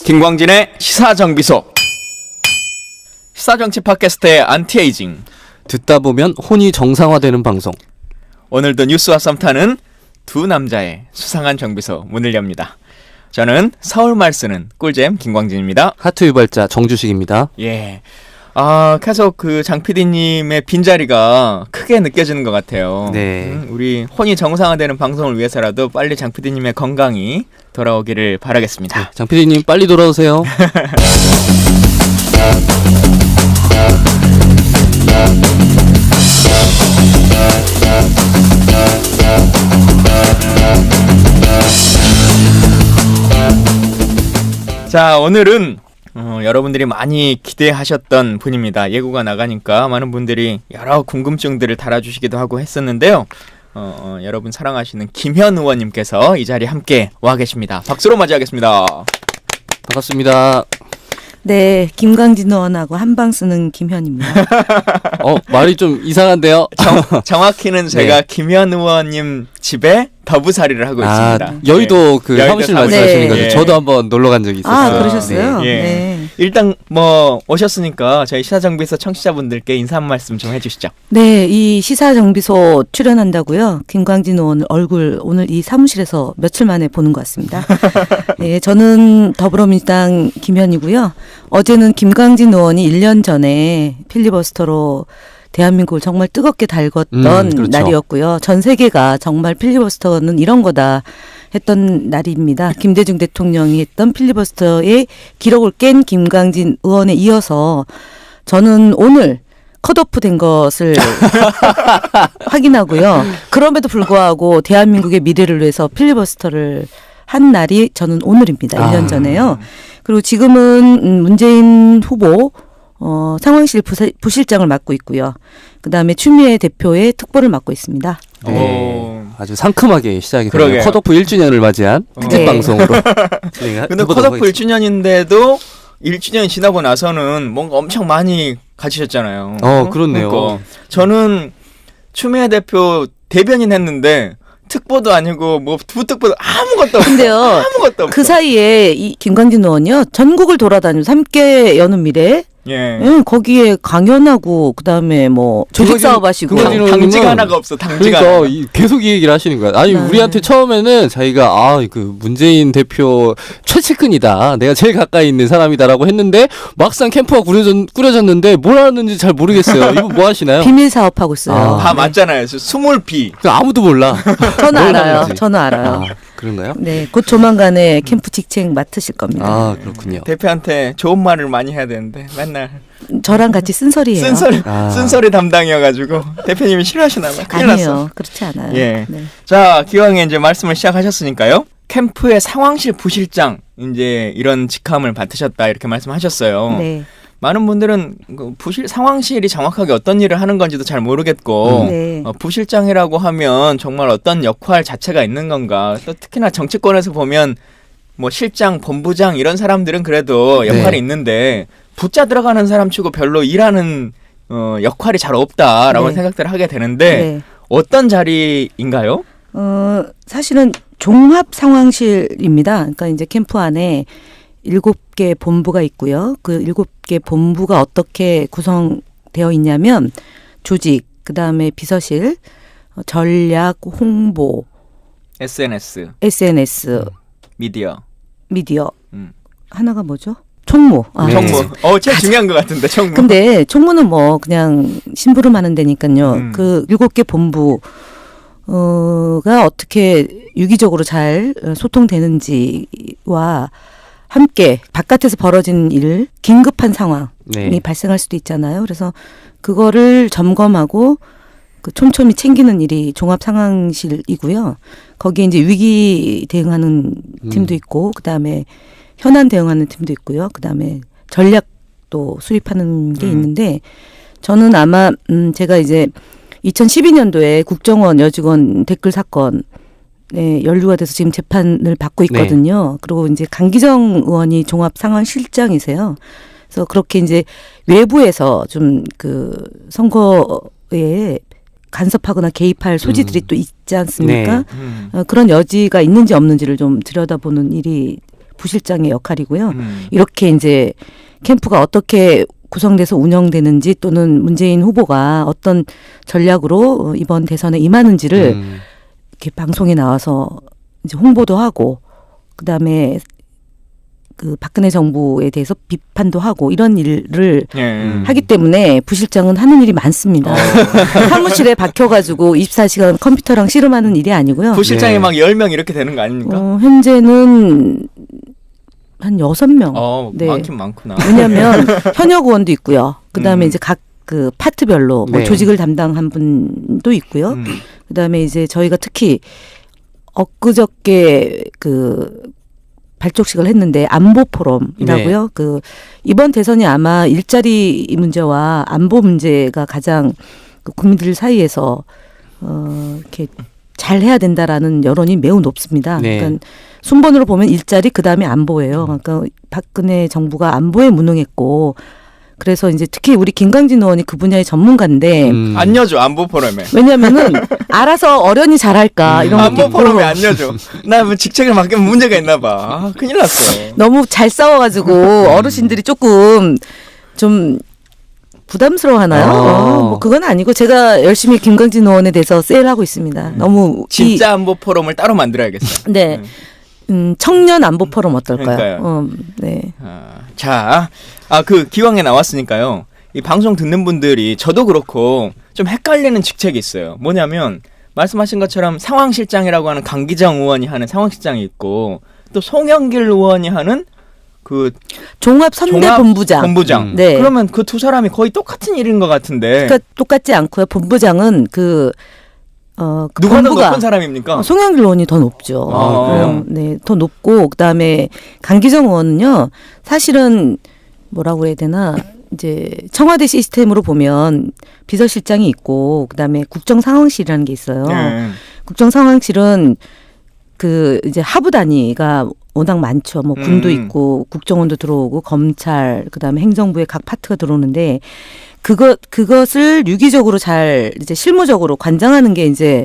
김광진의 시사정비소. 시사정치 팟캐스트의 안티에이징. 듣다 보면 혼이 정상화되는 방송. 오늘도 뉴스와 썸 타는 두 남자의 수상한 정비소 문을 엽니다. 저는 서울말 쓰는 꿀잼 김광진입니다. 하트 유발자 정주식입니다. 예. 계속 그 장 PD님의 빈자리가 크게 느껴지는 것 같아요. 네. 우리 혼이 정상화되는 방송을 위해서라도 빨리 장 PD님의 건강이 돌아오기를 바라겠습니다. 네, 장 PD님 빨리 돌아오세요. 자, 오늘은 여러분들이 많이 기대하셨던 분입니다. 예고가 나가니까 많은 분들이 여러 궁금증들을 달아주시기도 하고 했었는데요. 여러분 사랑하시는 김현 의원님께서 이 자리에 함께 와 계십니다. 박수로 맞이하겠습니다. 반갑습니다. 네, 김광진 의원하고 한방 쓰는 김현입니다. 말이 좀 이상한데요? 정확히는 제가 김현 의원님 집에 더부살이를 하고 있습니다. 여의도 그 여의도 사무실 사무실. 말씀하시는 거죠? 예. 저도 한번 놀러 간 적이 있었어요. 그러셨어요? 네. 네. 일단 오셨으니까 저희 시사정비소 청취자분들께 인사 한 말씀 좀 해주시죠. 네, 이 시사정비소 출연한다고요. 김광진 의원 얼굴 오늘 이 사무실에서 며칠 만에 보는 것 같습니다. 네, 저는 더불어민주당 김현이고요. 어제는 김광진 의원이 1년 전에 필리버스터로 대한민국을 정말 뜨겁게 달궜던 그렇죠. 날이었고요. 전 세계가 정말 필리버스터는 이런 거다 했던 날입니다. 김대중 대통령이 했던 필리버스터의 기록을 깬 김광진 의원에 이어서 저는 오늘 컷오프 된 것을 확인하고요. 그럼에도 불구하고 대한민국의 미래를 위해서 필리버스터를 한 날이 저는 오늘입니다. 1년 전에요. 그리고 지금은 문재인 후보 상황실 부실장을 맡고 있고요. 그다음에 추미애 대표의 특보를 맡고 있습니다. 네. 아주 상큼하게 시작이 그러게요. 되네요. 컷오프 1주년을 맞이한 특집 네. 방송으로 근데 컷오프 1주년인데도 1주년이 지나고 나서는 뭔가 엄청 많이 가지셨잖아요. 그렇네요. 그러니까 저는 추미애 대표 대변인 했는데 특보도 아니고 뭐 부특보도 아무것도 없어. 근데요. 아무것도 없어. 그 사이에 이 김광진 의원이요. 전국을 돌아다니면서 함께 여는 미래 예. 거기에 강연하고 그다음에 뭐 조직 사업하시고 그거지는 당직 하나가 없어. 당직 그러니까 하나. 계속 이 얘기를 하시는 거야. 아니 네. 우리한테 처음에는 자기가 그 문재인 대표 최측근이다. 내가 제일 가까이 있는 사람이다라고 했는데 막상 캠프가 꾸려졌는데 뭘 하는지 잘 모르겠어요. 이분 뭐 하시나요? 비밀 사업하고 있어요. 다 맞잖아요. 스몰 B. 아무도 몰라. 저는 뭘 알아요. 하는지. 저는 알아요. 그런가요? 네, 곧 조만간에 캠프 직책 맡으실 겁니다. 그렇군요. 대표한테 좋은 말을 많이 해야 되는데 맨날 저랑 같이 쓴소리예요. 쓴소리 담당이어가지고 대표님이 싫어하시나 봐요. 큰일 났어. 아니에요. 그렇지 않아요. 예. 네. 자, 기왕에 이제 말씀을 시작하셨으니까요. 캠프의 상황실 부실장 이제 이런 직함을 맡으셨다 이렇게 말씀하셨어요. 네. 많은 분들은 그 상황실이 정확하게 어떤 일을 하는 건지도 잘 모르겠고 네. 부실장이라고 하면 정말 어떤 역할 자체가 있는 건가. 또 특히나 정치권에서 보면 뭐 실장, 본부장 이런 사람들은 그래도 역할이 네. 있는데 붙자 들어가는 사람 치고 별로 일하는 역할이 잘 없다라고 네. 생각들을 하게 되는데 네. 어떤 자리인가요? 사실은 종합 상황실입니다. 그러니까 이제 캠프 안에 7개 본부가 있고요. 그 7개 본부가 어떻게 구성되어 있냐면 조직, 그다음에 비서실, 전략, 홍보, SNS, 미디어. 미디어, 하나가 뭐죠? 총무. 네. 총무. 제일 중요한 것 같은데 총무. 근데 총무는 뭐 그냥 심부름 하는 데니까요. 그 7개 본부가 어떻게 유기적으로 잘 소통되는지와 함께 바깥에서 벌어진 일, 긴급한 상황이 네. 발생할 수도 있잖아요. 그래서 그거를 점검하고 그 촘촘히 챙기는 일이 종합 상황실이고요. 거기에 이제 위기 대응하는 팀도 있고, 그다음에 현안 대응하는 팀도 있고요. 그다음에 전략도 수립하는 게 있는데, 저는 아마 제가 이제 2012년도에 국정원 여직원 댓글 사건 연루가 돼서 지금 재판을 받고 있거든요. 네. 그리고 이제 강기정 의원이 종합상황실장이세요. 그래서 그렇게 이제 외부에서 좀 그 선거에 간섭하거나 개입할 소지들이 또 있지 않습니까? 네. 그런 여지가 있는지 없는지를 좀 들여다보는 일이 부실장의 역할이고요. 이렇게 이제 캠프가 어떻게 구성돼서 운영되는지 또는 문재인 후보가 어떤 전략으로 이번 대선에 임하는지를 이렇게 방송에 나와서 이제 홍보도 하고 그다음에 그 박근혜 정부에 대해서 비판도 하고 이런 일을 하기 때문에 부실장은 하는 일이 많습니다. 사무실에 박혀가지고 24시간 컴퓨터랑 씨름하는 일이 아니고요. 부실장이 네. 막 10명 이렇게 되는 거 아닙니까? 현재는 한 6명. 네. 많긴 많구나. 왜냐하면 현역 의원도 있고요. 그다음에 이제 각 그 파트별로 뭐 네. 조직을 담당한 분도 있고요. 그다음에 이제 저희가 특히 엊그저께 그 발족식을 했는데 안보 포럼이라고요. 네. 그 이번 대선이 아마 일자리 문제와 안보 문제가 가장 그 국민들 사이에서 이렇게 잘 해야 된다라는 여론이 매우 높습니다. 네. 그러니까 순번으로 보면 일자리 그다음에 안보예요. 그러니까 박근혜 정부가 안보에 무능했고 그래서 이제 특히 우리 김강진 의원이 그 분야의 전문가인데 안 여줘 안보 포럼에. 왜냐면은 알아서 어련히 잘할까 이런 것도 안보 있고 포럼에 안 여줘. 나 뭐 직책을 맡기면 문제가 있나 봐. 아, 큰일 났어. 너무 잘 싸워가지고 어르신들이 조금 좀 부담스러워하나요? 뭐 그건 아니고 제가 열심히 김강진 의원에 대해서 세일하고 있습니다. 너무 진짜 안보 포럼을 따로 만들어야겠어. 네. 청년 안보 포럼 어떨까요? 그러니까요. 네. 자, 그 기왕에 나왔으니까요. 이 방송 듣는 분들이 저도 그렇고 좀 헷갈리는 직책이 있어요. 뭐냐면 말씀하신 것처럼 상황실장이라고 하는 강기정 의원이 하는 상황실장이 있고 또 송영길 의원이 하는 그 종합 선대 본부장. 네. 그러면 그 두 사람이 거의 똑같은 일인 것 같은데. 그러니까 똑같지 않고요. 본부장은 그 누가 더 본부가 높은 사람입니까? 송영길 의원이 더 높죠. 그래요? 네, 더 높고 그다음에 강기정 의원은요. 사실은 뭐라고 해야 되나 이제 청와대 시스템으로 보면 비서실장이 있고 그다음에 국정상황실이라는 게 있어요. 네. 국정상황실은 그 이제 하부 단위가 워낙 많죠. 뭐 군도 있고 국정원도 들어오고 검찰 그다음에 행정부의 각 파트가 들어오는데 그것을 유기적으로 잘 이제 실무적으로 관장하는 게 이제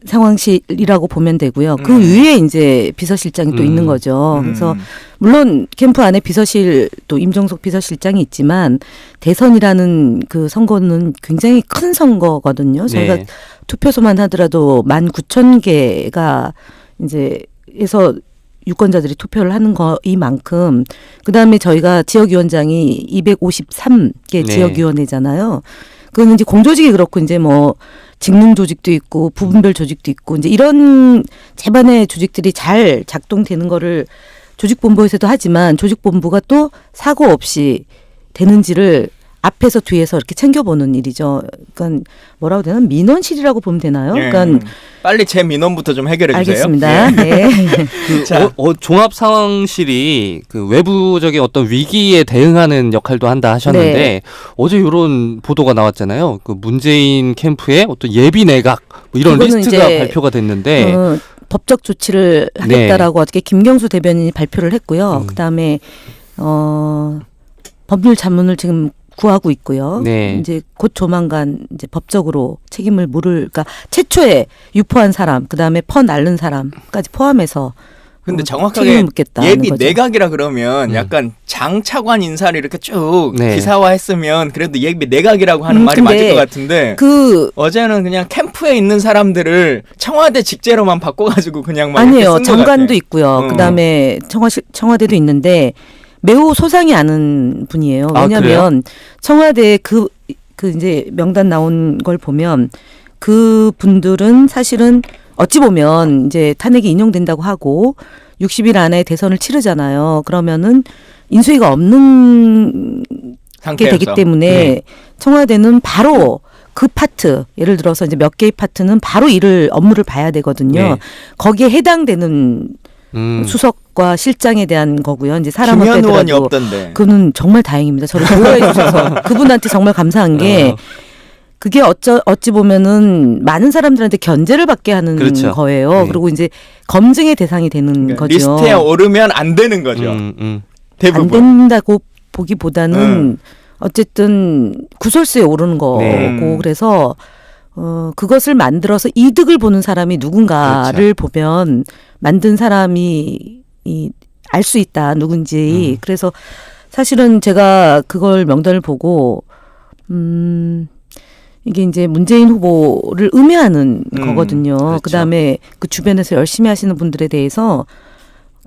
상황실이라고 보면 되고요. 그 위에 이제 비서실장이 또 있는 거죠. 그래서 물론 캠프 안에 비서실 또 임종석 비서실장이 있지만 대선이라는 그 선거는 굉장히 큰 선거거든요. 저희가 네. 투표소만 하더라도 19,000개가 이제 해서 유권자들이 투표를 하는 거이만큼 그다음에 저희가 지역위원장이 253개 네. 지역위원회잖아요. 그거는 이제 공조직이 그렇고 이제 뭐 직능 조직도 있고 부분별 조직도 있고 이제 이런 재반의 조직들이 잘 작동되는 거를 조직본부에서도 하지만 조직본부가 또 사고 없이 되는지를 앞에서 뒤에서 이렇게 챙겨보는 일이죠. 그러니까 뭐라고 되나 민원실이라고 보면 되나요? 예. 그러니까 빨리 제 민원부터 좀 해결해 주세요. 알겠습니다. 네. 자, 종합 상황실이 그 외부적인 어떤 위기에 대응하는 역할도 한다 하셨는데 네. 어제 이런 보도가 나왔잖아요. 그 문재인 캠프의 어떤 예비 내각 뭐 이런 그거는 리스트가 이제, 발표가 됐는데 법적 조치를 하겠다라고 어저께 김경수 대변인이 발표를 했고요. 그다음에 법률 자문을 지금 구하고 있고요. 네. 이제 곧 조만간 이제 법적으로 책임을 그러니까 최초에 유포한 사람, 그다음에 날른 사람까지 포함해서 근데 책임을 정확하게 묻겠다는 예비 거죠. 내각이라 그러면 약간 장 차관 인사를 이렇게 쭉 네. 기사화했으면 그래도 예비 내각이라고 하는 말이 근데 맞을 것 같은데 어제는 그냥 캠프에 있는 사람들을 청와대 직제로만 바꿔가지고 그냥 막 이렇게 아니에요. 쓴것 장관도 같아. 있고요. 그다음에 청와대도 있는데 매우 소상히 아는 분이에요. 왜냐하면 청와대 그 이제 명단 나온 걸 보면 그 분들은 사실은 어찌 보면 이제 탄핵이 인용된다고 하고 60일 안에 대선을 치르잖아요. 그러면은 인수위가 없는 게 되기 때문에 청와대는 바로 그 파트 예를 들어서 이제 몇 개의 파트는 바로 업무를 봐야 되거든요. 네. 거기에 해당되는 수석과 실장에 대한 거고요. 이제 사람 김현 의원이 빼더라도 없던데. 그는 정말 다행입니다. 저를 보호해 주셔서 그분한테 정말 감사한 게 그게 어찌 보면은 많은 사람들한테 견제를 받게 하는 그렇죠. 거예요. 네. 그리고 이제 검증의 대상이 되는 그러니까 거죠. 리스트에 오르면 안 되는 거죠. 안 대부분. 된다고 보기보다는 어쨌든 구설수에 오르는 거고 네. 그래서 그것을 만들어서 이득을 보는 사람이 누군가를 그렇죠. 보면 만든 사람이 알 수 있다 누군지. 그래서 사실은 제가 그걸 명단을 보고 이게 이제 문재인 후보를 음해하는 거거든요. 그렇죠. 그다음에 그 주변에서 열심히 하시는 분들에 대해서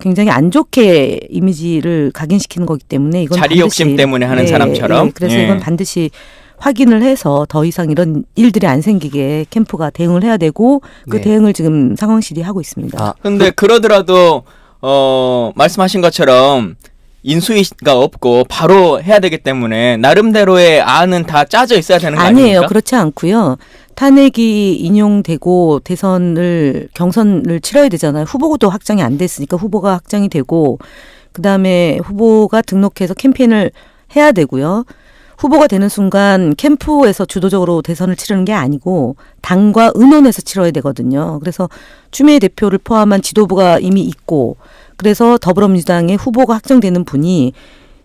굉장히 안 좋게 이미지를 각인시키는 거기 때문에 이건 자리 욕심 반드시, 때문에 하는 사람처럼. 그래서 예. 이건 반드시 확인을 해서 더 이상 이런 일들이 안 생기게 캠프가 대응을 해야 되고 그 네. 대응을 지금 상황실이 하고 있습니다. 아, 근데 그러더라도 말씀하신 것처럼 인수위가 없고 바로 해야 되기 때문에 나름대로의 안은 다 짜져 있어야 되는 거 아니에요. 아닙니까? 그렇지 않고요. 탄핵이 인용되고 경선을 치러야 되잖아요. 후보도 확정이 안 됐으니까 후보가 확정이 되고 그다음에 후보가 등록해서 캠페인을 해야 되고요. 후보가 되는 순간 캠프에서 주도적으로 대선을 치르는 게 아니고 당과 의논해서 치러야 되거든요. 그래서 추미애 대표를 포함한 지도부가 이미 있고 그래서 더불어민주당의 후보가 확정되는 분이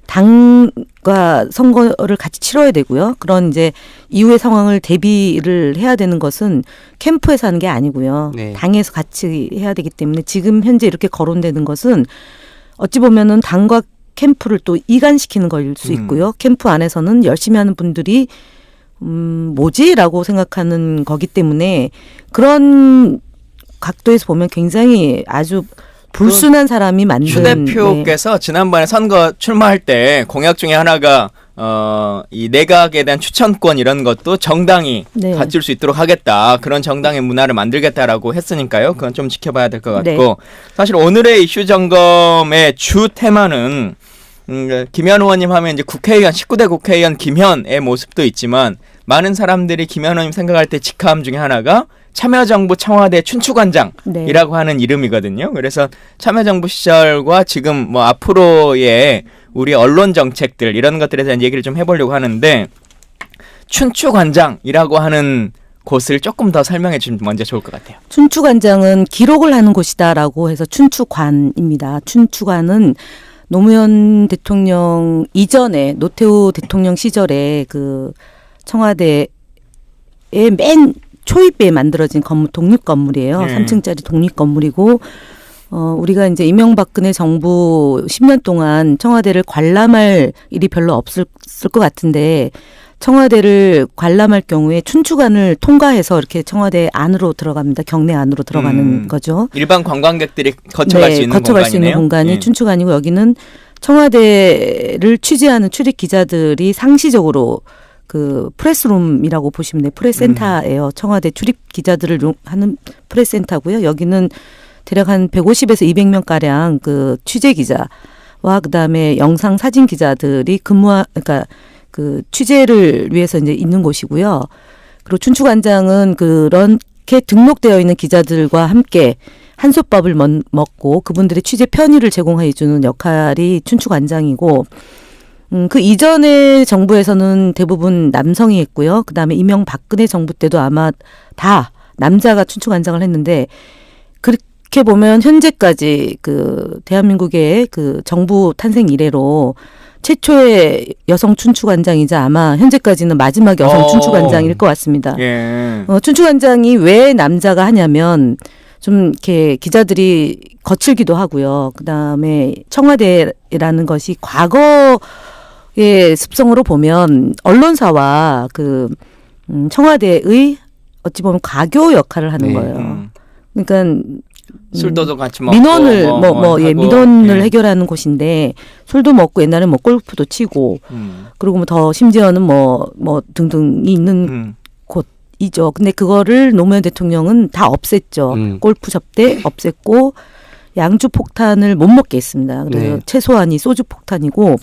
당과 선거를 같이 치러야 되고요. 그런 이제 이후의 상황을 대비를 해야 되는 것은 캠프에서 하는 게 아니고요. 네. 당에서 같이 해야 되기 때문에 지금 현재 이렇게 거론되는 것은 어찌 보면은 당과 캠프를 또 이간시키는 걸 수 있고요. 캠프 안에서는 열심히 하는 분들이 뭐지라고 생각하는 거기 때문에 그런 각도에서 보면 굉장히 아주 불순한 사람이 만든 추 대표께서 지난번에 선거 출마할 때 공약 중에 하나가 이 내각에 대한 추천권 이런 것도 정당이 네. 가질 수 있도록 하겠다. 그런 정당의 문화를 만들겠다라고 했으니까요. 그건 좀 지켜봐야 될 것 같고 네. 사실 오늘의 이슈 점검의 주 테마는 김현 의원님 하면 이제 국회의원 19대 국회의원 김현의 모습도 있지만 많은 사람들이 김현 의원님 생각할 때 직함 중에 하나가 참여정부 청와대 춘추관장이라고 네. 하는 이름이거든요. 그래서 참여정부 시절과 지금 뭐 앞으로의 우리 언론 정책들 이런 것들에 대한 얘기를 좀 해보려고 하는데 춘추관장이라고 하는 곳을 조금 더 설명해 주시면 먼저 좋을 것 같아요. 춘추관장은 기록을 하는 곳이다라고 해서 춘추관입니다. 춘추관은 노무현 대통령 이전에 노태우 대통령 시절에 그 청와대의 맨 초입에 만들어진 건물, 독립 건물이에요. 3층짜리 독립 건물이고 우리가 이제 이명박근혜 정부 10년 동안 청와대를 관람할 일이 별로 없을 것 같은데 청와대를 관람할 경우에 춘추관을 통과해서 이렇게 청와대 안으로 들어갑니다. 경내 안으로 들어가는 거죠. 일반 관광객들이 거쳐갈 수 있는 거쳐갈 수 있는 공간이네요. 공간이 예. 춘추관이고 여기는 청와대를 취재하는 출입 기자들이 상시적으로 그 프레스룸이라고 보시면 돼요. 프레스센터예요. 청와대 출입 기자들을 하는 프레스센터고요. 여기는 대략 한 150에서 200명 가량 그 취재 기자와 그다음에 영상 사진 기자들이 그러니까 그 취재를 위해서 이제 있는 곳이고요. 그리고 춘추관장은 그렇게 등록되어 있는 기자들과 함께 한솥밥을 먹고 그분들의 취재 편의를 제공해 주는 역할이 춘추관장이고 그 이전의 정부에서는 대부분 남성이 했고요. 그다음에 이명박근혜 정부 때도 아마 다 남자가 춘추관장을 했는데 그렇게 보면 현재까지 그 대한민국의 그 정부 탄생 이래로 최초의 여성 춘추관장이자 아마 현재까지는 마지막 여성 춘추관장일 것 같습니다. 예. 춘추관장이 왜 남자가 하냐면 좀 이렇게 기자들이 거칠기도 하고요. 그다음에 청와대라는 것이 과거의 습성으로 보면 언론사와 그 청와대의 어찌 보면 가교 역할을 하는 네. 거예요. 그러니까 술도도 같이 먹고 민원을 하고, 민원을 예. 해결하는 곳인데 술도 먹고 옛날에 뭐 골프도 치고 그리고 뭐 더 심지어는 뭐 등등이 있는 곳이죠. 근데 그거를 노무현 대통령은 다 없앴죠. 골프 접대 없앴고 양주 폭탄을 못 먹게 했습니다. 그래서 네. 최소한이 소주 폭탄이고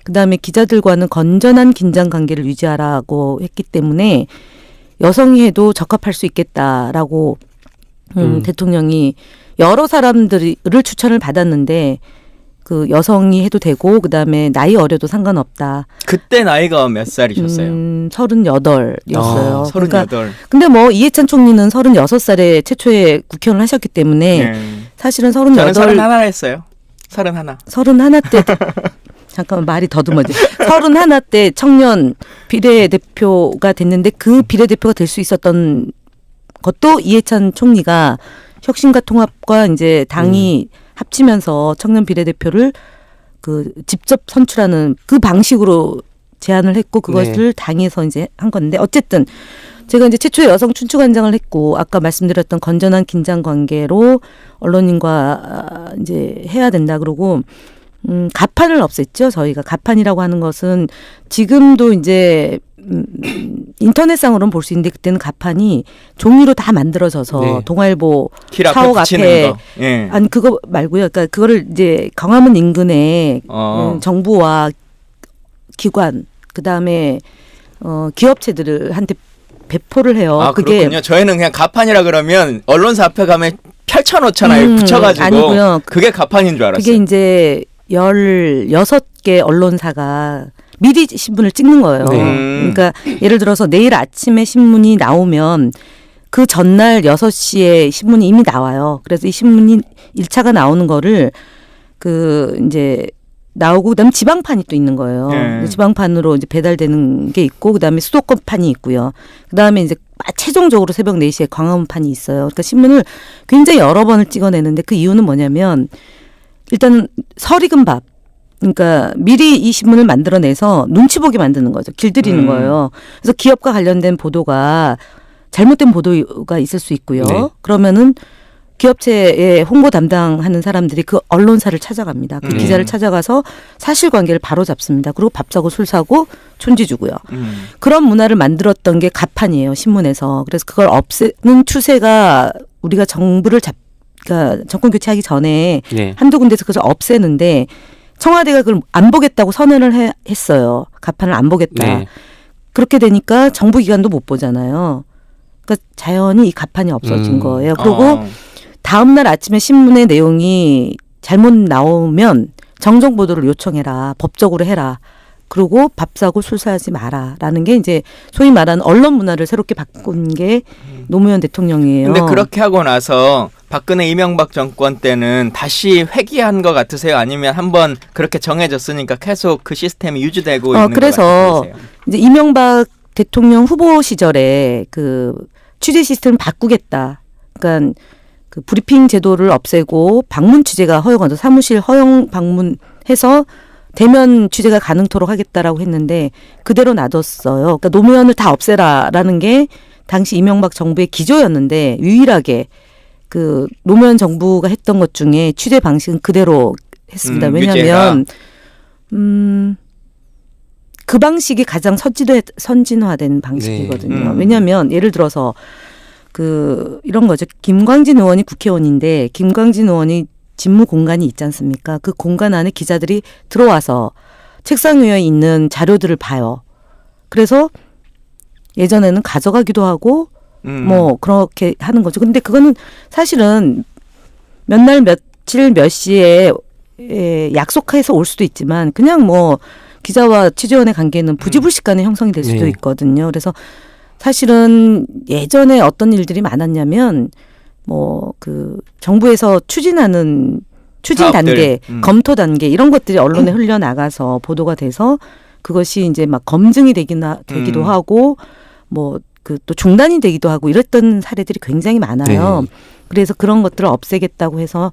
그다음에 기자들과는 건전한 긴장 관계를 유지하라고 했기 때문에 여성이 해도 적합할 수 있겠다라고 대통령이 여러 사람들을 추천을 받았는데 그 여성이 해도 되고 그다음에 나이 어려도 상관없다. 그때 나이가 몇 살이셨어요? 38이었어요. 38. 그러니까 근데 뭐 이해찬 총리는 36살에 최초에 국회의원을 하셨기 때문에 예. 사실은 저는 38 31 했어요. 31. 31 때 잠깐만 말이 더듬어져. 31 때 청년 비례대표가 됐는데 그 비례대표가 될 수 있었던 것도 이해찬 총리가 혁신과 통합과 이제 당이 합치면서 청년 비례대표를 그 직접 선출하는 그 방식으로 제안을 했고 그것을 당에서 이제 한 건데 어쨌든 제가 이제 최초의 여성 춘추관장을 했고 아까 말씀드렸던 건전한 긴장 관계로 언론인과 이제 해야 된다 그러고 가판을 없앴죠. 저희가 가판이라고 하는 것은 지금도 이제 인터넷상으로는 볼 수 있는데 그때는 가판이 종이로 다 만들어져서 네. 동아일보 길 앞에 사옥 붙이는 앞에 거. 예. 아니 그거 말고요. 그러니까 그거를 이제 광화문 인근에 정부와 기관 그다음에 기업체들한테 배포를 해요. 아 그게 그렇군요. 저희는 그냥 가판이라 그러면 언론사 앞에 가면 펼쳐놓잖아요. 붙여가지고. 아니고요. 그게 가판인 줄 알았어요. 그게 이제 16개 언론사가 미리 신문을 찍는 거예요. 그러니까 예를 들어서 내일 아침에 신문이 나오면 그 전날 6시에 신문이 이미 나와요. 그래서 이 신문이 1차가 나오는 거를 그 이제 나오고 그다음에 지방판이 또 있는 거예요. 지방판으로 이제 배달되는 게 있고 그다음에 수도권판이 있고요. 그다음에 이제 최종적으로 새벽 4시에 광화문판이 있어요. 그러니까 신문을 굉장히 여러 번을 찍어내는데 그 이유는 뭐냐면 일단 설 익은 밥. 그러니까 미리 이 신문을 만들어내서 눈치 보게 만드는 거죠. 길들이는 거예요. 그래서 기업과 관련된 보도가 잘못된 보도가 있을 수 있고요. 네. 그러면은 기업체의 홍보 담당하는 사람들이 그 언론사를 찾아갑니다. 그 기자를 찾아가서 사실관계를 바로 잡습니다. 그리고 밥 사고 술 사고 촌지 주고요. 그런 문화를 만들었던 게 가판이에요. 신문에서. 그래서 그걸 없애는 추세가 우리가 그러니까 정권 교체하기 전에 네. 한두 군데서 그걸 없애는데 청와대가 그걸 안 보겠다고 선언을 했어요. 가판을 안 보겠다. 네. 그렇게 되니까 정부기관도 못 보잖아요. 그러니까 자연히 이 가판이 없어진 거예요. 그리고 다음 날 아침에 신문의 내용이 잘못 나오면 정정 보도를 요청해라. 법적으로 해라. 그리고 밥 사고 술 사지 마라라는 게 이제 소위 말하는 언론 문화를 새롭게 바꾼 게 노무현 대통령이에요. 근데 그렇게 하고 나서 박근혜 이명박 정권 때는 다시 회귀한 것 같으세요? 아니면 한번 그렇게 정해졌으니까 계속 그 시스템이 유지되고 있는 것 그래서 같으세요? 이제 이명박 대통령 후보 시절에 그 취재 시스템을 바꾸겠다. 그러니까 그 브리핑 제도를 없애고 방문 취재가 허용하죠. 사무실 허용 방문해서 대면 취재가 가능토록 하겠다라고 했는데 그대로 놔뒀어요. 그러니까 노무현을 다 없애라라는 게 당시 이명박 정부의 기조였는데 유일하게 그 노무현 정부가 했던 것 중에 취재 방식은 그대로 했습니다. 왜냐하면 그 방식이 가장 선진화된 방식이거든요. 네. 왜냐하면 예를 들어서 그 이런 거죠. 김광진 의원이 국회의원인데 김광진 의원이 직무 공간이 있지 않습니까? 그 공간 안에 기자들이 들어와서 책상 위에 있는 자료들을 봐요. 그래서 예전에는 가져가기도 하고 뭐 그렇게 하는 거죠. 근데 그거는 사실은 몇 날 며칠 몇 시에 약속해서 올 수도 있지만 그냥 뭐 기자와 취재원의 관계는 부지불식간에 형성이 될 수도 네. 있거든요. 그래서 사실은 예전에 어떤 일들이 많았냐면 뭐 그 정부에서 추진 단계, 검토 단계 이런 것들이 언론에 흘려나가서 보도가 돼서 그것이 이제 막 검증이 되기도 하고 뭐 그 또 중단이 되기도 하고 이랬던 사례들이 굉장히 많아요. 네. 그래서 그런 것들을 없애겠다고 해서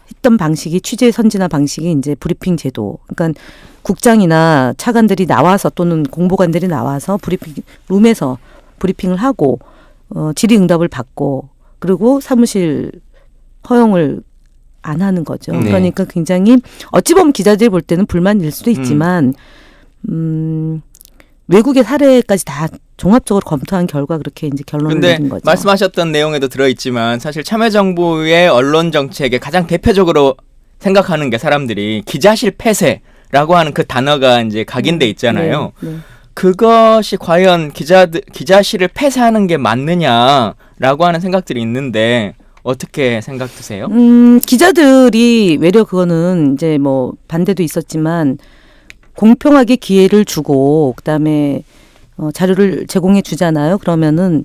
했던 방식이 취재 선진화 방식이 이제 브리핑 제도. 그러니까 국장이나 차관들이 나와서 또는 공보관들이 나와서 브리핑 룸에서 브리핑을 하고 질의응답을 받고 그리고 사무실 허용을 안 하는 거죠. 네. 그러니까 굉장히 어찌 보면 기자들이 볼 때는 불만일 수도 있지만 외국의 사례까지 다 종합적으로 검토한 결과 그렇게 이제 결론을 근데 내린 거죠. 말씀하셨던 내용에도 들어있지만 사실 참여정부의 언론 정책에 가장 대표적으로 생각하는 게 사람들이 기자실 폐쇄라고 하는 그 단어가 이제 각인돼 있잖아요. 네, 네. 그것이 과연 기자실을 폐쇄하는 게 맞느냐라고 하는 생각들이 있는데 어떻게 생각 드세요? 기자들이 외려 그거는 이제 뭐 반대도 있었지만 공평하게 기회를 주고 그다음에 자료를 제공해 주잖아요. 그러면은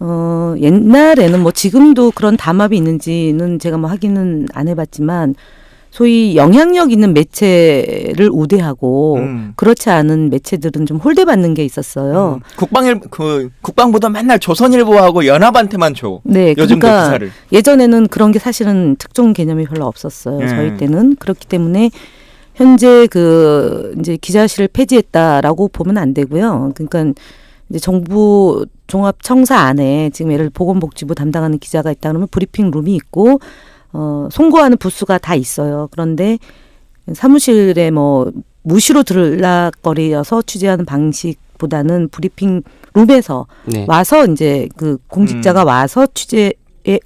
옛날에는 뭐 지금도 그런 담합이 있는지는 제가 뭐 확인은 안 해봤지만 소위 영향력 있는 매체를 우대하고 그렇지 않은 매체들은 좀 홀대받는 게 있었어요. 국방부도 맨날 조선일보하고 연합한테만 줘. 네, 요즘도 그러니까 기사를. 예전에는 그런 게 사실은 특종 개념이 별로 없었어요. 저희 때는 그렇기 때문에 현재 그 이제 기자실을 폐지했다라고 보면 안 되고요. 그러니까 이제 정부 종합청사 안에 지금 예를 보건복지부 담당하는 기자가 있다 그러면 브리핑 룸이 있고 송고하는 부스가 다 있어요. 그런데 사무실에 뭐 무시로 들락거리어서 취재하는 방식보다는 브리핑 룸에서 네. 와서 이제 그 공직자가 와서 취재에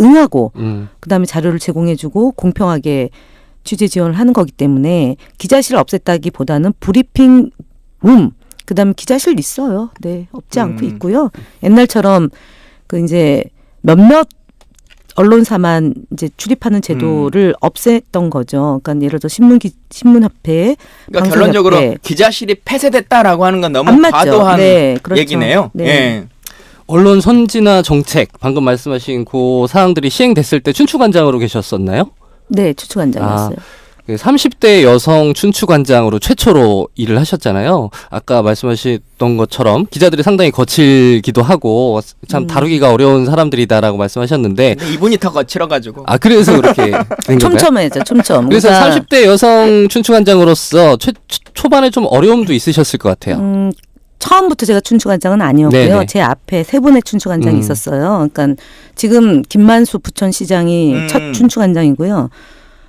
응하고 그다음에 자료를 제공해주고 공평하게 취재 지원을 하는 거기 때문에 기자실을 없앴다기보다는 브리핑 룸 그다음에 기자실 있어요. 네, 없지 않고 있고요. 옛날처럼 그 이제 몇몇 언론사만 이제 출입하는 제도를 없앴던 거죠. 그러니까 예를 들어 신문협회, 그러니까 결론적으로 기자실이 폐쇄됐다라고 하는 건 너무 안 맞죠. 과도한 네, 그렇죠. 얘기네요. 네. 예. 언론 선진화 정책 방금 말씀하신 그 사항들이 시행됐을 때 춘추관장으로 계셨었나요? 네, 추측관장이었어요. 30대 여성 춘추관장으로 최초로 일을 하셨잖아요. 아까 말씀하셨던 것처럼 기자들이 상당히 거칠기도 하고 참 다루기가 어려운 사람들이다라고 말씀하셨는데 근데 이분이 더 거칠어가지고. 그래서 그렇게 된 건가요? 촘촘해죠, 촘촘. 그래서 그러니까 30대 여성 춘추관장으로서 초반에 좀 어려움도 있으셨을 것 같아요. 처음부터 제가 춘추관장은 아니었고요. 네네. 제 앞에 세 분의 춘추관장이 있었어요. 그러니까 지금 김만수 부천시장이 첫 춘추관장이고요.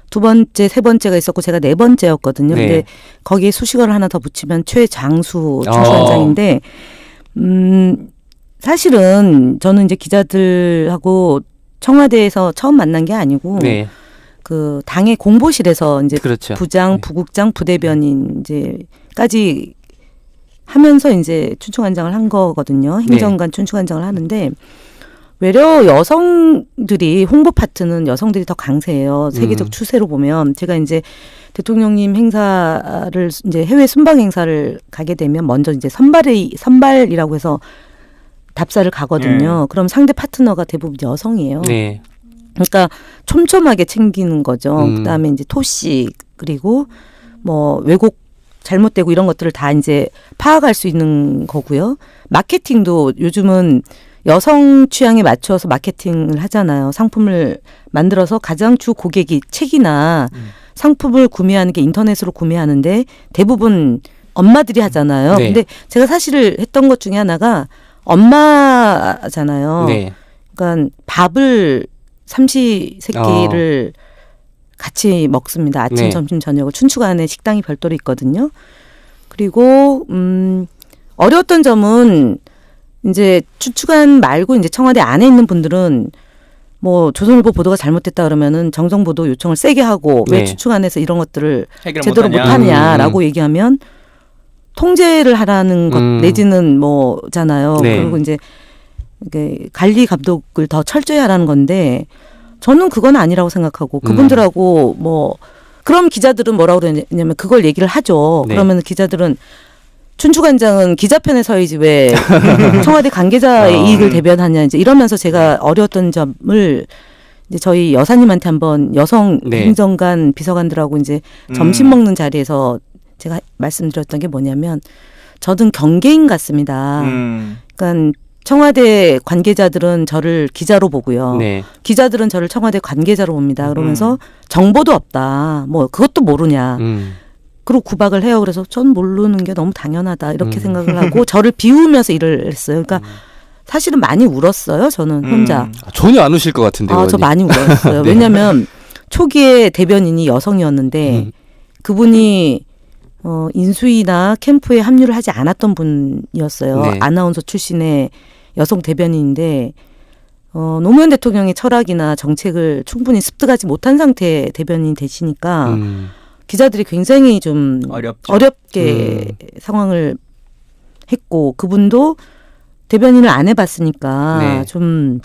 두 번째, 세 번째가 있었고 제가 네 번째였거든요. 네. 근데 거기에 수식어를 하나 더 붙이면 최장수 춘추관장인데 사실은 저는 이제 기자들하고 청와대에서 처음 만난 게 아니고 네. 그 당의 공보실에서 이제 그렇죠. 부장, 네. 부국장, 부대변인 이제까지 하면서 이제 춘추관장을 한 거거든요. 행정관 춘추관장을 하는데 외려 여성들이 홍보 파트는 여성들이 더 강세해요. 세계적 추세로 보면 제가 이제 대통령님 행사를 이제 해외 순방 행사를 가게 되면 먼저 이제 선발이라고 해서 답사를 가거든요. 그럼 상대 파트너가 대부분 여성이에요. 네. 그러니까 촘촘하게 챙기는 거죠. 그다음에 이제 토씨 그리고 뭐 왜곡 잘못되고 이런 것들을 다 이제 파악할 수 있는 거고요. 마케팅도 요즘은 여성 취향에 맞춰서 마케팅을 하잖아요. 상품을 만들어서 가장 주 고객이 책이나 상품을 구매하는 게 인터넷으로 구매하는데 대부분 엄마들이 하잖아요. 네. 근데 제가 사실 했던 것 중에 하나가 엄마잖아요. 네. 그러니까 밥을 삼시세끼를 같이 먹습니다. 아침, 네. 점심, 저녁을. 춘추관에 식당이 별도로 있거든요. 그리고 어려웠던 점은 이제 춘추관 말고 이제 청와대 안에 있는 분들은 뭐 조선일보 보도가 잘못됐다 그러면은 정정보도 요청을 세게 하고 왜 춘추관에서 이런 것들을 제대로 못하냐라고 얘기하면 통제를 하라는 것 내지는 뭐잖아요. 네. 그리고 이제 관리 감독을 더 철저히 하라는 건데 저는 그건 아니라고 생각하고 그분들하고 뭐 그럼 기자들은 뭐라고 그러냐면 그걸 얘기를 하죠. 네. 그러면 기자들은 춘추관장은 기자편에 서야지 왜 청와대 관계자의 이익을 대변하냐 이제 이러면서 제가 어려웠던 점을 이제 저희 여사님한테 한번 여성 행정관 비서관들하고 이제 점심 먹는 자리에서 제가 말씀드렸던 게 뭐냐면 저는 경계인 같습니다. 그러니까 청와대 관계자들은 저를 기자로 보고요. 네. 기자들은 저를 청와대 관계자로 봅니다. 그러면서 정보도 없다. 뭐 그것도 모르냐. 그리고 구박을 해요. 그래서 전 모르는 게 너무 당연하다. 이렇게 생각을 하고 저를 비우면서 일을 했어요. 그러니까 사실은 많이 울었어요. 저는 혼자. 전혀 안 우실 것 같은데요. 저 많이 울었어요. 네. 왜냐하면 초기에 대변인이 여성이었는데 그분이 인수위나 캠프에 합류를 하지 않았던 분이었어요. 네. 아나운서 출신의 여성 대변인인데 노무현 대통령의 철학이나 정책을 충분히 습득하지 못한 상태의 대변인이 되시니까 기자들이 굉장히 좀 어렵게 상황을 했고 그분도 대변인을 안 해봤으니까 좀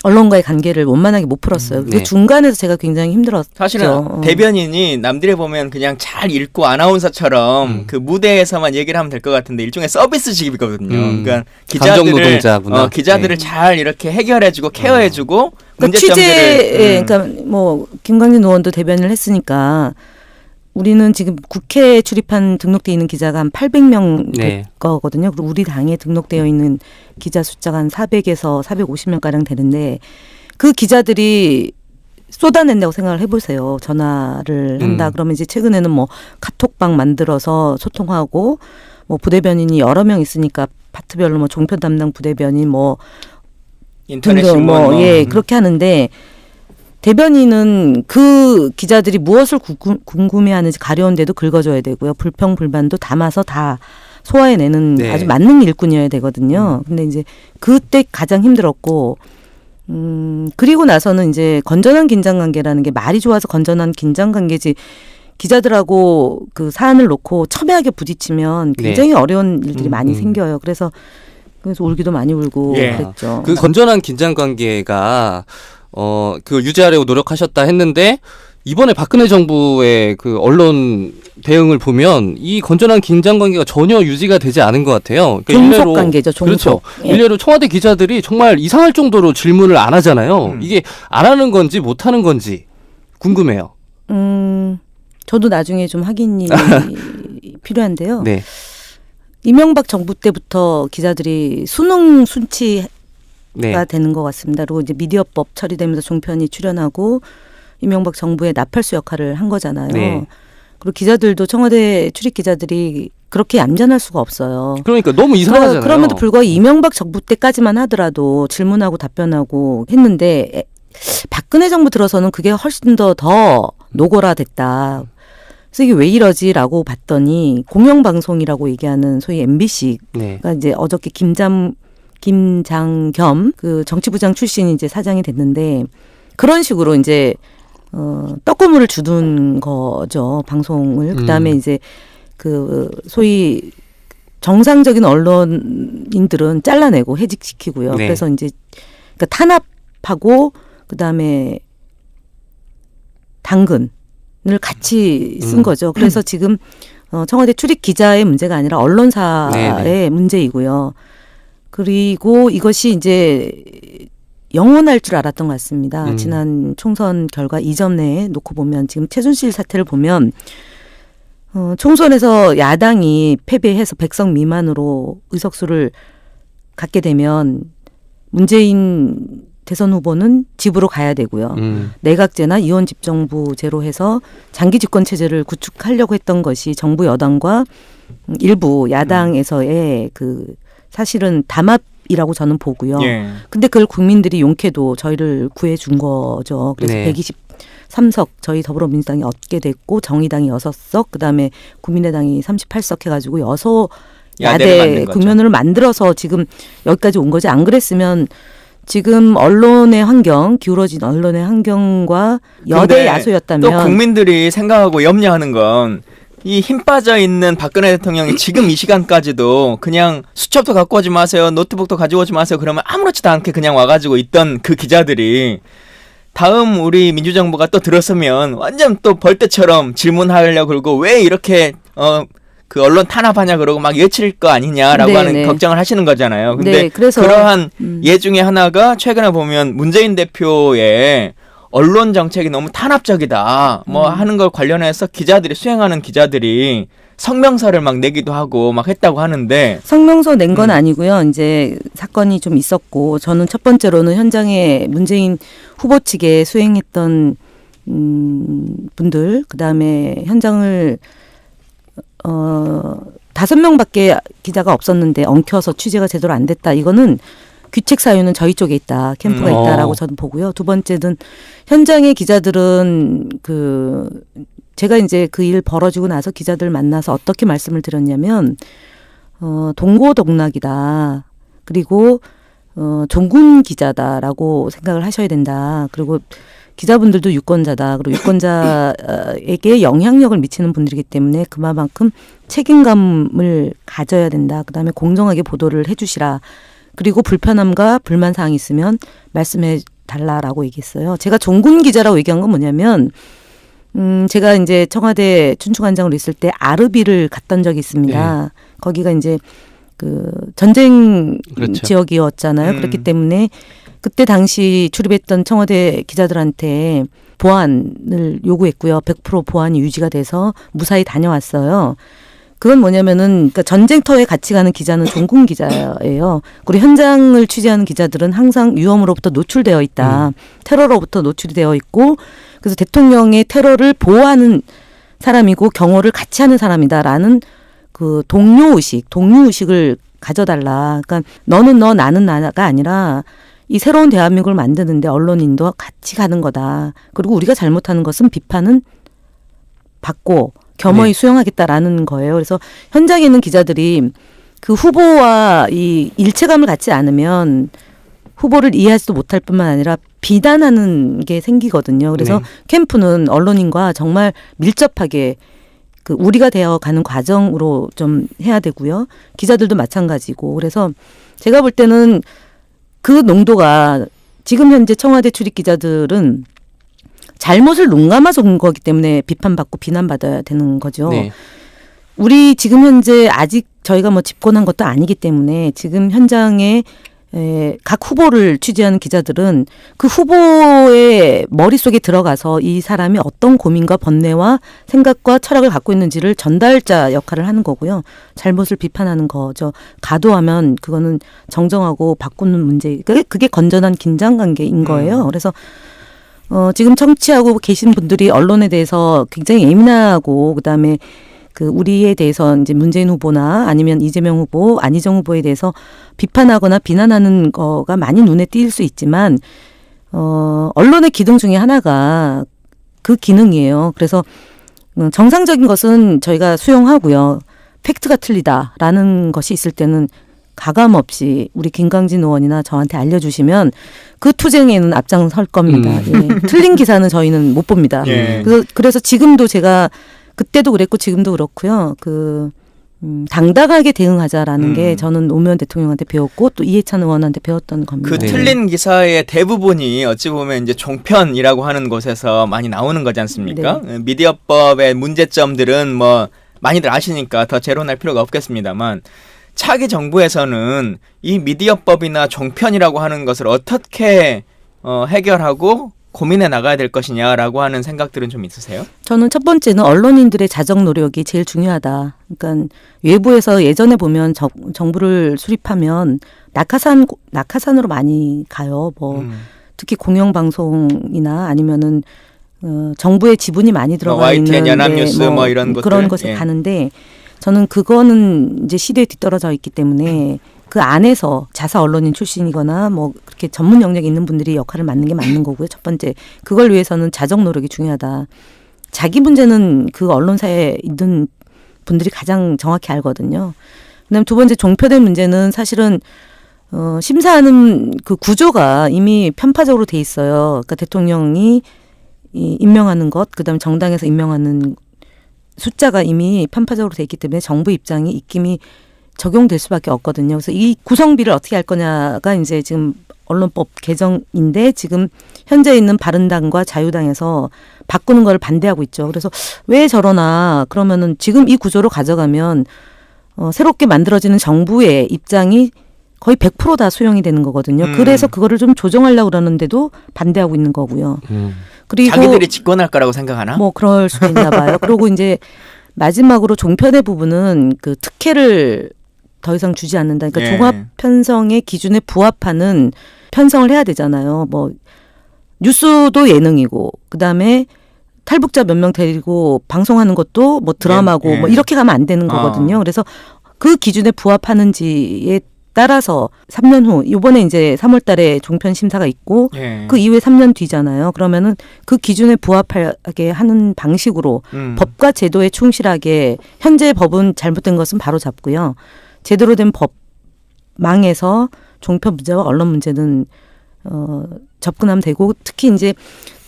언론과의 관계를 원만하게 못 풀었어요. 그 중간에서 제가 굉장히 힘들었죠. 사실은 대변인이 남들이 보면 그냥 잘 읽고 아나운서처럼 그 무대에서만 얘기를 하면 될 것 같은데 일종의 서비스직이거든요. 그러니까 기자들을 감정노동자구나. 기자들을 잘 이렇게 해결해주고 케어해주고 그러니까 취재에 그러니까 뭐 김광진 의원도 대변을 했으니까 우리는 지금 국회에 출입한 등록돼 있는 기자가 한 800명 될 거거든요. 그리고 우리 당에 등록되어 있는 기자 숫자가 한 400에서 450명 가량 되는데 그 기자들이 쏟아낸다고 생각을 해보세요. 전화를 한다. 그러면 이제 최근에는 뭐 카톡방 만들어서 소통하고 뭐 부대변인이 여러 명 있으니까 파트별로 뭐 종편 담당 부대변인 뭐 인터넷 신문 뭐 예 그렇게 하는데 대변인은 그 기자들이 무엇을 궁금해하는지 가려운데도 긁어줘야 되고요. 불평 불만도 담아서 다 소화해내는 아주 만능 일꾼이어야 되거든요. 근데 이제 그때 가장 힘들었고 그리고 나서는 이제 건전한 긴장관계라는 게 말이 좋아서 건전한 긴장관계지 기자들하고 그 사안을 놓고 첨예하게 부딪히면 굉장히 어려운 일들이 많이 생겨요. 그래서 울기도 많이 울고 그랬죠. 그 건전한 긴장 관계가 그걸 유지하려고 노력하셨다 했는데 이번에 박근혜 정부의 그 언론 대응을 보면 이 건전한 긴장 관계가 전혀 유지가 되지 않은 것 같아요. 그러니까 종속 관계죠. 종속. 그렇죠. 예. 일례로 청와대 기자들이 정말 이상할 정도로 질문을 안 하잖아요. 이게 안 하는 건지 못 하는 건지 궁금해요. 저도 나중에 좀 확인이 필요한데요. 네. 이명박 정부 때부터 기자들이 수능 순치가 되는 것 같습니다. 그리고 이제 미디어법 처리되면서 종편이 출연하고 이명박 정부의 나팔수 역할을 한 거잖아요. 네. 그리고 기자들도 청와대 출입 기자들이 그렇게 얌전할 수가 없어요. 그러니까 너무 이상하잖아요. 그럼에도 불구하고 이명박 정부 때까지만 하더라도 질문하고 답변하고 했는데 박근혜 정부 들어서는 그게 훨씬 더 노골화됐다. 그래서 이게 왜 이러지라고 봤더니 공영방송이라고 얘기하는 소위 MBC가 이제 어저께 김장겸 그 정치부장 출신이 이제 사장이 됐는데 그런 식으로 이제 떡고물을 주둔 거죠 방송을. 그다음에 이제 그 소위 정상적인 언론인들은 잘라내고 해직시키고요. 그래서 이제 그러니까 탄압하고 그다음에 당근을 같이 쓴 거죠. 그래서 지금 청와대 출입 기자의 문제가 아니라 언론사의 문제이고요. 그리고 이것이 이제 영원할 줄 알았던 것 같습니다. 지난 총선 결과 이전 내에 놓고 보면 지금 최순실 사태를 보면 총선에서 야당이 패배해서 100석 미만으로 의석수를 갖게 되면 문재인 대선 후보는 집으로 가야 되고요. 내각제나 이원 집정부제로 해서 장기 집권 체제를 구축하려고 했던 것이 정부 여당과 일부 야당에서의 그 사실은 담합이라고 저는 보고요. 근데 그걸 국민들이 용케도 저희를 구해준 거죠. 그래서 123석 저희 더불어민주당이 얻게 됐고 정의당이 6석 그다음에 국민의당이 38석 해가지고 야대 국면을 만들어서 지금 여기까지 온 거지. 안 그랬으면 지금 언론의 환경, 기울어진 언론의 환경과 여대 야소였다면 또 국민들이 생각하고 염려하는 건 이 힘 빠져 있는 박근혜 대통령이 지금 이 시간까지도 그냥 수첩도 갖고 오지 마세요, 노트북도 가지고 오지 마세요 그러면 아무렇지도 않게 그냥 와가지고 있던 그 기자들이 다음 우리 민주정부가 또 들었으면 완전 또 벌떼처럼 질문하려고 그러고 왜 이렇게 그 언론 탄압하냐 그러고 막 외칠 거 아니냐라고 하는 걱정을 하시는 거잖아요. 근데 그래서 그러한 예 중에 하나가 최근에 보면 문재인 대표의 언론 정책이 너무 탄압적이다 뭐 하는 걸 관련해서 수행하는 기자들이 성명서를 막 내기도 하고 막 했다고 하는데 성명서 낸 건 아니고요. 이제 사건이 좀 있었고 저는 첫 번째로는 현장에 문재인 후보 측에 수행했던 분들 그다음에 현장을 5명밖에 기자가 없었는데 엉켜서 취재가 제대로 안 됐다. 이거는 귀책 사유는 저희 쪽에 있다. 캠프가 있다라고 저는 보고요. 두 번째는 현장의 기자들은 제가 이제 그 일 벌어지고 나서 기자들 만나서 어떻게 말씀을 드렸냐면 동고동락이다. 그리고 종군 기자다라고 생각을 하셔야 된다. 그리고 기자분들도 유권자다. 그리고 유권자에게 영향력을 미치는 분들이기 때문에 그만큼 책임감을 가져야 된다. 그다음에 공정하게 보도를 해주시라. 그리고 불편함과 불만사항이 있으면 말씀해 달라라고 얘기했어요. 제가 종군 기자라고 얘기한 건 뭐냐면 제가 이제 청와대 춘추관장으로 있을 때 아르비를 갔던 적이 있습니다. 거기가 이제 그 전쟁 지역이었잖아요. 그렇기 때문에 그때 당시 출입했던 청와대 기자들한테 보안을 요구했고요. 100% 보안이 유지가 돼서 무사히 다녀왔어요. 그건 뭐냐면은 그러니까 전쟁터에 같이 가는 기자는 종군 기자예요. 그리고 현장을 취재하는 기자들은 항상 위험으로부터 노출되어 있다. 테러로부터 노출이 되어 있고 그래서 대통령의 테러를 보호하는 사람이고 경호를 같이 하는 사람이다라는 그 동료의식을 가져달라. 그러니까 너는 너 나는 나가 아니라 이 새로운 대한민국을 만드는데 언론인도 같이 가는 거다. 그리고 우리가 잘못하는 것은 비판은 받고 겸허히 수용하겠다라는 거예요. 그래서 현장에 있는 기자들이 그 후보와 이 일체감을 갖지 않으면 후보를 이해하지도 못할 뿐만 아니라 비난하는 게 생기거든요. 그래서 캠프는 언론인과 정말 밀접하게 그 우리가 되어가는 과정으로 좀 해야 되고요. 기자들도 마찬가지고. 그래서 제가 볼 때는 그 농도가 지금 현재 청와대 출입 기자들은 잘못을 눈감아서 온 거기 때문에 비판받고 비난받아야 되는 거죠. 네. 우리 지금 현재 아직 저희가 뭐 집권한 것도 아니기 때문에 지금 현장에 각 후보를 취재하는 기자들은 그 후보의 머릿속에 들어가서 이 사람이 어떤 고민과 번뇌와 생각과 철학을 갖고 있는지를 전달자 역할을 하는 거고요. 잘못을 비판하는 거죠. 가도하면 그거는 정정하고 바꾸는 문제. 그게 건전한 긴장관계인 거예요. 그래서 지금 청취하고 계신 분들이 언론에 대해서 굉장히 예민하고 그다음에 그 우리에 대해서 이제 문재인 후보나 아니면 이재명 후보, 안희정 후보에 대해서 비판하거나 비난하는 거가 많이 눈에 띌 수 있지만 언론의 기능 중에 하나가 그 기능이에요. 그래서 정상적인 것은 저희가 수용하고요. 팩트가 틀리다라는 것이 있을 때는 가감 없이 우리 김광진 의원이나 저한테 알려주시면 그 투쟁에는 앞장설 겁니다. 예. 틀린 기사는 저희는 못 봅니다. 예. 그래서 지금도 제가 그때도 그랬고 지금도 그렇고요. 당당하게 대응하자라는 게 저는 노무현 대통령한테 배웠고 또 이해찬 의원한테 배웠던 겁니다. 그 틀린 기사의 대부분이 어찌 보면 이제 종편이라고 하는 곳에서 많이 나오는 거지 않습니까? 네. 미디어법의 문제점들은 뭐 많이들 아시니까 더 재론할 필요가 없겠습니다만 차기 정부에서는 이 미디어법이나 종편이라고 하는 것을 어떻게 해결하고 고민해 나가야 될 것이냐라고 하는 생각들은 좀 있으세요? 저는 첫 번째는 언론인들의 자정 노력이 제일 중요하다. 그러니까 외부에서 예전에 보면 정부를 수립하면 낙하산으로 많이 가요. 특히 공영방송이나 아니면은 정부의 지분이 많이 들어가 있는 YTN, 연합뉴스 뭐 이런 것들 그런 것에 가는데 저는 그거는 이제 시대에 뒤떨어져 있기 때문에 그 안에서 자사 언론인 출신이거나 뭐 그렇게 전문 영역이 있는 분들이 역할을 맡는 게 맞는 거고요. 첫 번째. 그걸 위해서는 자정 노력이 중요하다. 자기 문제는 그 언론사에 있는 분들이 가장 정확히 알거든요. 그다음에 두 번째 종편의 문제는 사실은 심사하는 그 구조가 이미 편파적으로 돼 있어요. 그러니까 대통령이 임명하는 것, 그다음에 정당에서 임명하는 숫자가 이미 편파적으로 돼 있기 때문에 정부 입장이 입김이 적용될 수밖에 없거든요. 그래서 이 구성비를 어떻게 할 거냐가 이제 지금 언론법 개정인데 지금 현재 있는 바른당과 자유당에서 바꾸는 걸 반대하고 있죠. 그래서 왜 저러나 그러면은 지금 이 구조로 가져가면 새롭게 만들어지는 정부의 입장이 거의 100% 다 수용이 되는 거거든요. 그래서 그거를 좀 조정하려고 그러는데도 반대하고 있는 거고요. 그리고 자기들이 집권할 거라고 생각하나? 뭐 그럴 수도 있나 봐요. 그리고 이제 마지막으로 종편의 부분은 그 특혜를 더 이상 주지 않는다. 그러니까 종합 편성의 기준에 부합하는 편성을 해야 되잖아요. 뭐 뉴스도 예능이고 그다음에 탈북자 몇 명 데리고 방송하는 것도 뭐 드라마고 뭐 이렇게 가면 안 되는 거거든요. 그래서 그 기준에 부합하는지에 따라서 3년 후 이번에 이제 3월 달에 종편 심사가 있고 그 이후에 3년 뒤잖아요. 그러면은 그 기준에 부합하게 하는 방식으로 법과 제도에 충실하게 현재 법은 잘못된 것은 바로 잡고요. 제대로 된 법망에서 종편 문제와 언론 문제는 접근하면 되고 특히 이제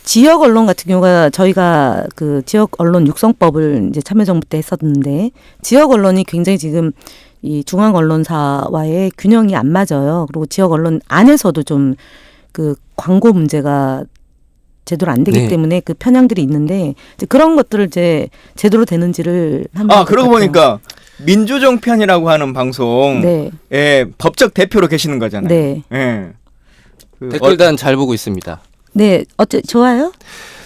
지역 언론 같은 경우가 저희가 그 지역 언론 육성법을 이제 참여정부 때 했었는데 지역 언론이 굉장히 지금 이 중앙 언론사와의 균형이 안 맞아요. 그리고 지역 언론 안에서도 좀 그 광고 문제가 제대로 안 되기 때문에 그 편향들이 있는데 이제 그런 것들을 이제 제대로 되는지를 한번 그러고 보니까 민주종편이라고 하는 방송 예, 법적 대표로 계시는 거잖아요. 네. 예. 댓글단 잘 보고 있습니다. 네, 좋아요?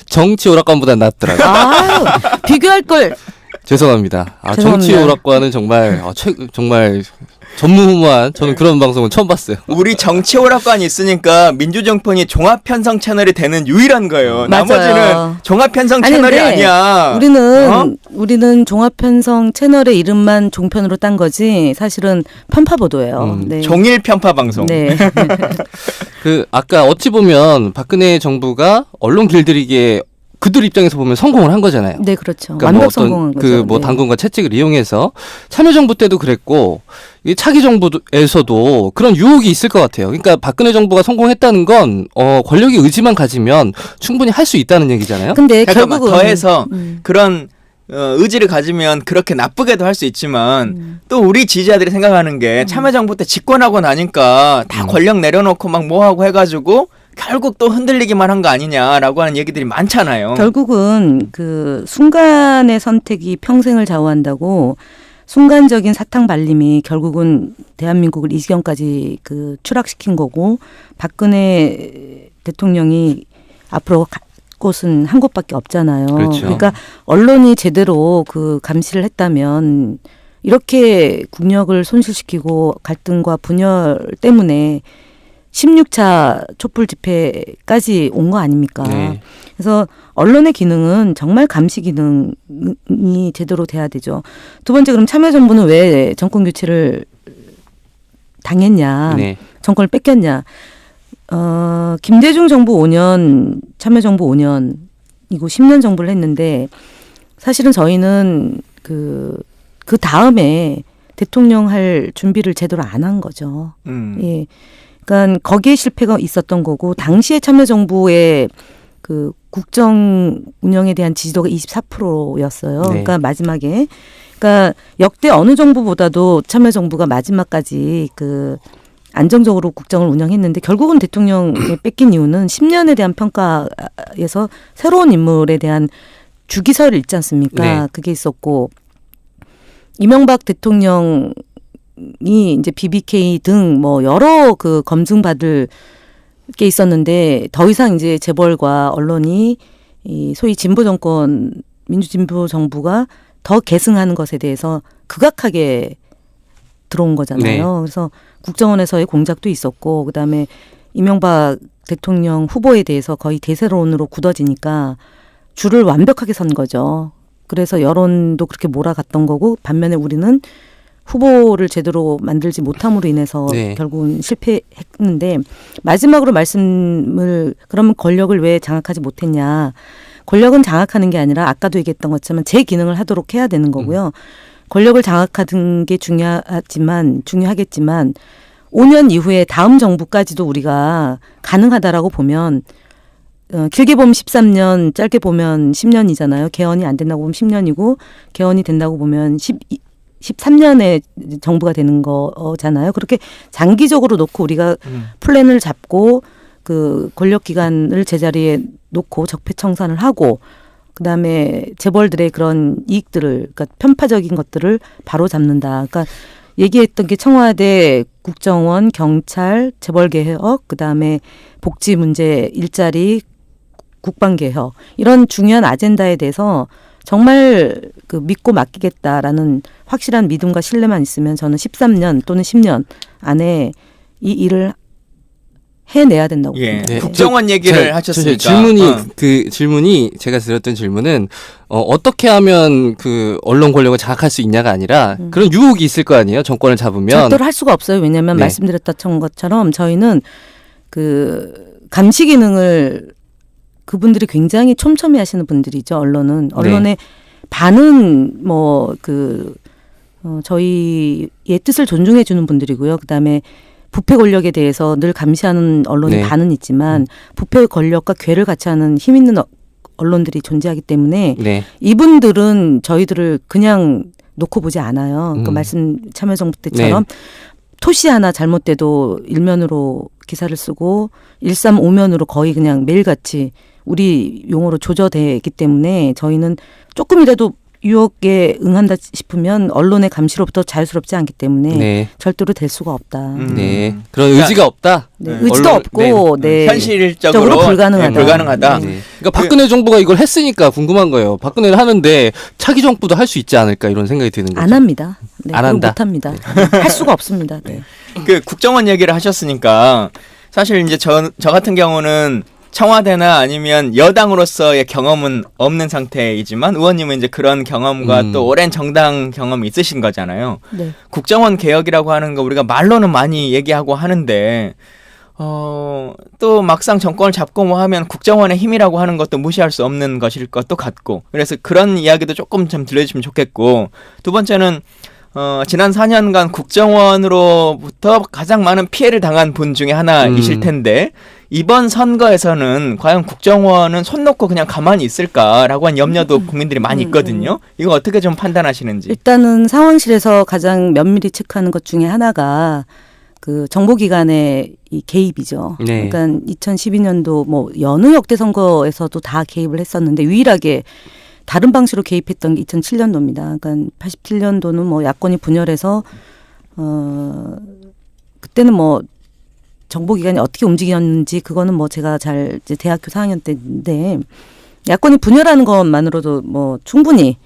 정치 오락관보다 낫더라고요. 아유, 비교할 걸. 죄송합니다. 정치 죄송합니다. 오락관은 정말 정말 전무후무한 저는 그런 방송은 처음 봤어요. 우리 정치 오락관이 있으니까 민주정권이 종합편성 채널이 되는 유일한 거예요. 맞아요. 나머지는 종합편성 채널이 근데 아니야. 우리는 종합편성 채널의 이름만 종편으로 딴 거지 사실은 편파보도예요. 네. 종일 편파 방송. 네. 아까 어찌 보면 박근혜 정부가 언론 길들이기에 그들 입장에서 보면 성공을 한 거잖아요. 네, 그렇죠. 그러니까 완벽 성공한 거죠. 네. 당군과 채찍을 이용해서 참여정부 때도 그랬고 이 차기 정부에서도 그런 유혹이 있을 것 같아요. 그러니까 박근혜 정부가 성공했다는 건 권력의 의지만 가지면 충분히 할 수 있다는 얘기잖아요. 근데 잠깐만, 결국은 더해서 그런 의지를 가지면 그렇게 나쁘게도 할 수 있지만 또 우리 지지자들이 생각하는 게 참여정부 때 집권하고 나니까 다 권력 내려놓고 막 뭐하고 해가지고 결국 또 흔들리기만 한 거 아니냐라고 하는 얘기들이 많잖아요. 결국은 그 순간의 선택이 평생을 좌우한다고 순간적인 사탕 발림이 결국은 대한민국을 이 지경까지 추락시킨 거고 박근혜 대통령이 앞으로 갈 곳은 한 곳밖에 없잖아요. 그렇죠. 그러니까 언론이 제대로 감시를 했다면 이렇게 국력을 손실시키고 갈등과 분열 때문에 16차 촛불 집회까지 온 거 아닙니까? 네. 그래서 언론의 기능은 정말 감시 기능이 제대로 돼야 되죠. 두 번째, 그럼 참여정부는 왜 정권 교체를 당했냐? 네. 정권을 뺏겼냐? 김대중 정부 5년, 참여정부 5년이고 10년 정부를 했는데 사실은 저희는 그 다음에 대통령 할 준비를 제대로 안 한 거죠. 예. 그러니까 거기에 실패가 있었던 거고 당시에 참여정부의 국정 운영에 대한 지지도가 24%였어요. 네. 그러니까 마지막에 역대 어느 정부보다도 참여정부가 마지막까지 안정적으로 국정을 운영했는데 결국은 대통령에 뺏긴 이유는 10년에 대한 평가에서 새로운 인물에 대한 주기설을 읽지 않습니까? 네. 그게 있었고 이명박 대통령이 이제 BBK 등 여러 검증받을 게 있었는데 더 이상 이제 재벌과 언론이 이 소위 진보 정권 민주진보 정부가 더 계승하는 것에 대해서 극악하게 들어온 거잖아요. 네. 그래서 국정원에서의 공작도 있었고 그다음에 이명박 대통령 후보에 대해서 거의 대세론으로 굳어지니까 줄을 완벽하게 선 거죠. 그래서 여론도 그렇게 몰아갔던 거고 반면에 우리는 후보를 제대로 만들지 못함으로 인해서 네. 결국은 실패했는데 마지막으로 말씀을 그러면 권력을 왜 장악하지 못했냐. 권력은 장악하는 게 아니라 아까도 얘기했던 것처럼 제 기능을 하도록 해야 되는 거고요. 권력을 장악하는 게 중요하겠지만 5년 이후에 다음 정부까지도 우리가 가능하다라고 보면 길게 보면 13년, 짧게 보면 10년이잖아요. 개헌이 안 된다고 보면 10년이고 개헌이 된다고 보면 13년의 정부가 되는 거잖아요. 그렇게 장기적으로 놓고 우리가 플랜을 잡고 권력 기관을 제자리에 놓고 적폐청산을 하고 그다음에 재벌들의 그런 이익들을 그러니까 편파적인 것들을 바로 잡는다. 그러니까 얘기했던 게 청와대, 국정원, 경찰, 재벌개혁, 그다음에 복지 문제, 일자리, 국방개혁 이런 중요한 아젠다에 대해서 정말 믿고 맡기겠다라는 확실한 믿음과 신뢰만 있으면 저는 13년 또는 10년 안에 이 일을 해내야 된다고 봅니다. 네. 국정원 얘기를 하셨으니까 질문이 제가 드렸던 질문은 어떻게 하면 언론 권력을 장악할 수 있냐가 아니라 그런 유혹이 있을 거 아니에요. 정권을 잡으면 절대로 할 수가 없어요. 왜냐하면 네. 말씀드렸던 것처럼 저희는 감시 기능을 그분들이 굉장히 촘촘히 하시는 분들이죠. 언론의 반은 저희의 뜻을 존중해 주는 분들이고요. 그다음에 부패 권력에 대해서 늘 감시하는 언론이 네. 반은 있지만 부패 권력과 괴를 같이 하는 힘 있는 언론들이 존재하기 때문에 네. 이분들은 저희들을 그냥 놓고 보지 않아요. 말씀 참여정부 때처럼 토시 하나 잘못돼도 일면으로 기사를 쓰고 135면으로 거의 그냥 매일같이 우리 용어로 조져대기 때문에 저희는 조금이라도 유혹에 응한다 싶으면 언론의 감시로부터 자유스럽지 않기 때문에 네. 절대로 될 수가 없다. 네. 그런 의지가 없다. 네, 네. 의지도 언론- 없고 네. 현실적으로 적으로 불가능하다. 네, 불가능하다. 네. 그러니까 박근혜 정부가 이걸 했으니까 궁금한 거예요. 박근혜를 하는데 차기 정부도 할 수 있지 않을까 이런 생각이 드는 거죠. 안 합니다. 네, 안 그거 한다. 못합니다. 할 수가 없습니다. 네. 그 국정원 얘기를 하셨으니까 사실 이제 저 같은 경우는 청와대나 아니면 여당으로서의 경험은 없는 상태이지만 의원님은 이제 그런 경험과 또 오랜 정당 경험이 있으신 거잖아요. 네. 국정원 개혁이라고 하는 거 우리가 말로는 많이 얘기하고 하는데 또 막상 정권을 잡고 뭐 하면 국정원의 힘이라고 하는 것도 무시할 수 없는 것일 것도 같고 그래서 그런 이야기도 조금 좀 들려주시면 좋겠고 두 번째는 지난 4년간 국정원으로부터 가장 많은 피해를 당한 분 중에 하나이실 텐데 이번 선거에서는 과연 국정원은 손 놓고 그냥 가만히 있을까라고 한 염려도 국민들이 많이 있거든요. 이거 어떻게 좀 판단하시는지. 일단은 상황실에서 가장 면밀히 체크하는 것 중에 하나가 그 정보기관의 이 개입이죠. 네. 그러니까 2012년도 뭐 여느 역대 선거에서도 다 개입을 했었는데 유일하게 다른 방식으로 개입했던 게 2007년도입니다. 그러니까 87년도는 뭐 야권이 분열해서 그때는 뭐 정보기관이 어떻게 움직였는지 그거는 뭐 제가 잘 이제 대학교 4학년 때인데 야권이 분열하는 것만으로도 뭐 충분히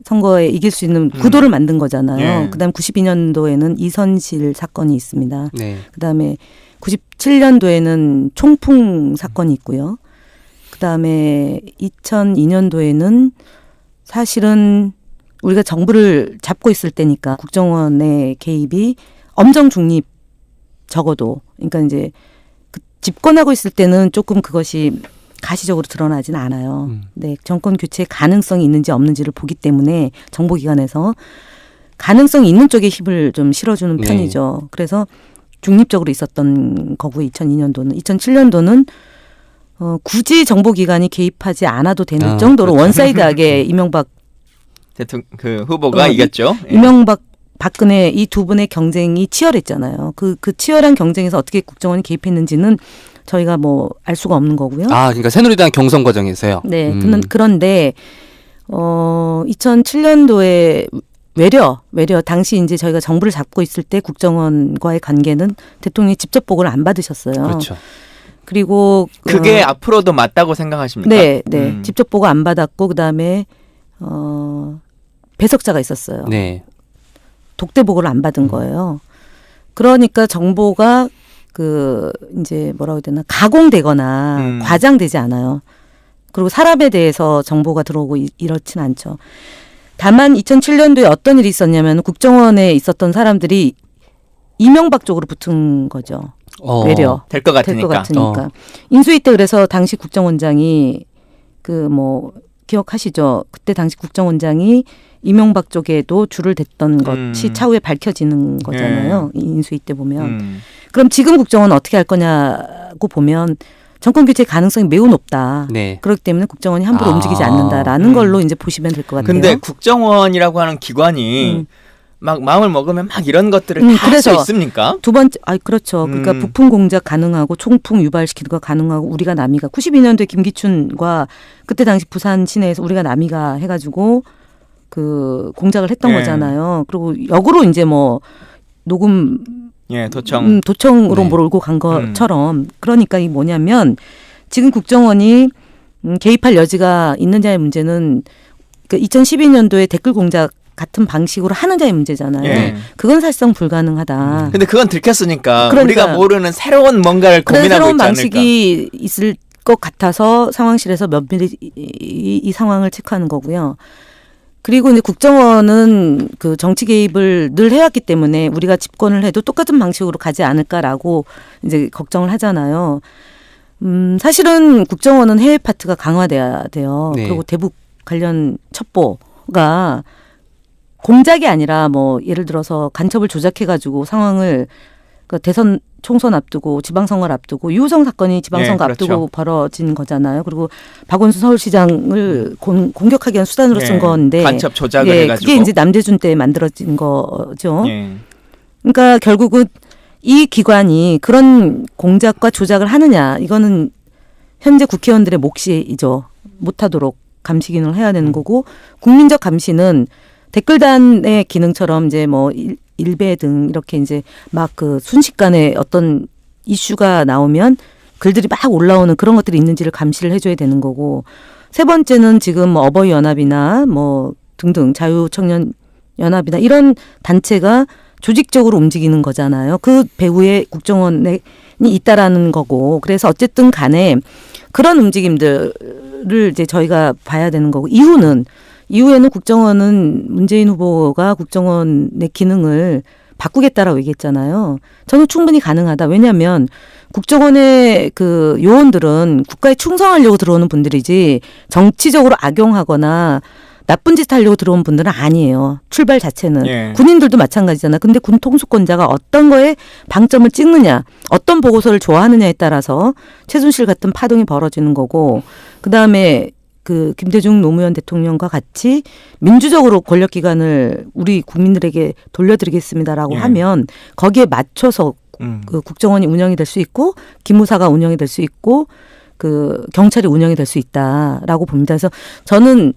선거에 이길 수 있는 구도를 만든 거잖아요. 예. 그다음 92년도에는 이선실 사건이 있습니다. 네. 그다음에 97년도에는 총풍 사건이 있고요. 그다음에 2002년도에는 사실은 우리가 정부를 잡고 있을 때니까 국정원의 개입이 엄정 중립 적어도 그러니까 이제 그 집권하고 있을 때는 조금 그것이 가시적으로 드러나진 않아요. 네, 정권 교체 가능성이 있는지 없는지를 보기 때문에 정보기관에서 가능성이 있는 쪽에 힘을 좀 실어주는 네. 편이죠. 그래서 중립적으로 있었던 거고요. 2002년도는. 2007년도는 굳이 정보기관이 개입하지 않아도 되는 정도로 그렇죠. 원사이드하게 이명박 대통령 그 후보가 이겼죠. 예. 이명박 박근혜 이 두 분의 경쟁이 치열했잖아요. 그 치열한 경쟁에서 어떻게 국정원이 개입했는지는 저희가 뭐 알 수가 없는 거고요. 아, 그러니까 새누리당 경선 과정에서요. 네. 그런데 2007년도에 외려 당시 이제 저희가 정부를 잡고 있을 때 국정원과의 관계는 대통령이 직접 보고를 안 받으셨어요. 그렇죠. 그리고 그게 앞으로도 맞다고 생각하십니까? 네. 직접 보고 안 받았고 그다음에 배석자가 있었어요. 네. 독대 보고를 안 받은 거예요. 그러니까 정보가 이제 뭐라고 해야 되나 가공되거나 과장되지 않아요. 그리고 사람에 대해서 정보가 들어오고 이렇진 않죠. 다만 2007년도에 어떤 일이 있었냐면 국정원에 있었던 사람들이 이명박 쪽으로 붙은 거죠. 외려 될 것 될 것 같으니까. 같으니까. 인수위 때 그래서 당시 국정원장이 기억하시죠? 그때 당시 국정원장이 이명박 쪽에도 줄을 댔던 것이 차후에 밝혀지는 거잖아요. 이 인수위 때 보면. 그럼 지금 국정원은 어떻게 할 거냐고 보면 정권 교체 가능성이 매우 높다. 네. 그렇기 때문에 국정원이 함부로 움직이지 않는다라는 걸로 이제 보시면 될 것 같아요. 근데 국정원이라고 하는 기관이 막 마음을 먹으면 막 이런 것들을 다 할 수 그래서 있습니까? 두 번째, 그렇죠. 그러니까 부품 공작 가능하고 총풍 유발시키는 거 가능하고 우리가 남이가 92년도에 김기춘과 그때 당시 부산 시내에서 우리가 남이가 해가지고 그 공작을 했던 거잖아요. 그리고 역으로 이제 뭐 녹음 예, 도청. 도청으로 네. 몰고 간 것처럼 그러니까 이 뭐냐면 지금 국정원이 개입할 여지가 있느냐의 문제는 그 2012년도에 댓글 공작 같은 방식으로 하느냐의 문제잖아요. 예. 그건 사실상 불가능하다. 근데 그건 들켰으니까 그러니까. 우리가 모르는 새로운 뭔가를 그런 고민하고 새로운 있지 않을까. 방식이 있을 것 같아서 상황실에서 면밀히 이 상황을 체크하는 거고요. 그리고 이제 국정원은 그 정치 개입을 늘 해왔기 때문에 우리가 집권을 해도 똑같은 방식으로 가지 않을까라고 이제 걱정을 하잖아요. 사실은 국정원은 해외 파트가 강화돼야 돼요. 네. 그리고 대북 관련 첩보가 공작이 아니라 뭐 예를 들어서 간첩을 조작해가지고 상황을 그 대선 총선 앞두고 지방선거를 앞두고 유호성 사건이 지방선거 네, 그렇죠. 앞두고 벌어진 거잖아요. 그리고 박원순 서울시장을 공격하기 위한 수단으로 쓴 예, 건데 간첩 조작을 예, 해가지고. 그게 이제 남대준 때 만들어진 거죠. 예. 그러니까 결국은 이 기관이 그런 공작과 조작을 하느냐 이거는 현재 국회의원들의 몫이죠. 못하도록 감시 기능을 해야 되는 거고 국민적 감시는 댓글단의 기능처럼 이제 뭐 일배 등 이렇게 이제 막 그 순식간에 어떤 이슈가 나오면 글들이 막 올라오는 그런 것들이 있는지를 감시를 해줘야 되는 거고 세 번째는 지금 뭐 어버이 연합이나 뭐 등등 자유청년 연합이나 이런 단체가 조직적으로 움직이는 거잖아요. 그 배후에 국정원이 있다라는 거고 그래서 어쨌든 간에 그런 움직임들을 이제 저희가 봐야 되는 거고 이후에는 국정원은 문재인 후보가 국정원의 기능을 바꾸겠다라고 얘기했잖아요. 저는 충분히 가능하다. 왜냐하면 국정원의 그 요원들은 국가에 충성하려고 들어오는 분들이지 정치적으로 악용하거나 나쁜 짓 하려고 들어온 분들은 아니에요. 출발 자체는. 예. 군인들도 마찬가지잖아. 근데 군 통수권자가 어떤 거에 방점을 찍느냐, 어떤 보고서를 좋아하느냐에 따라서 최순실 같은 파동이 벌어지는 거고 그다음에 그 김대중 노무현 대통령과 같이 민주적으로 권력기관을 우리 국민들에게 돌려드리겠습니다라고 예. 하면 거기에 맞춰서 그 국정원이 운영이 될 수 있고 기무사가 운영이 될 수 있고 그 경찰이 운영이 될 수 있다라고 봅니다. 그래서 저는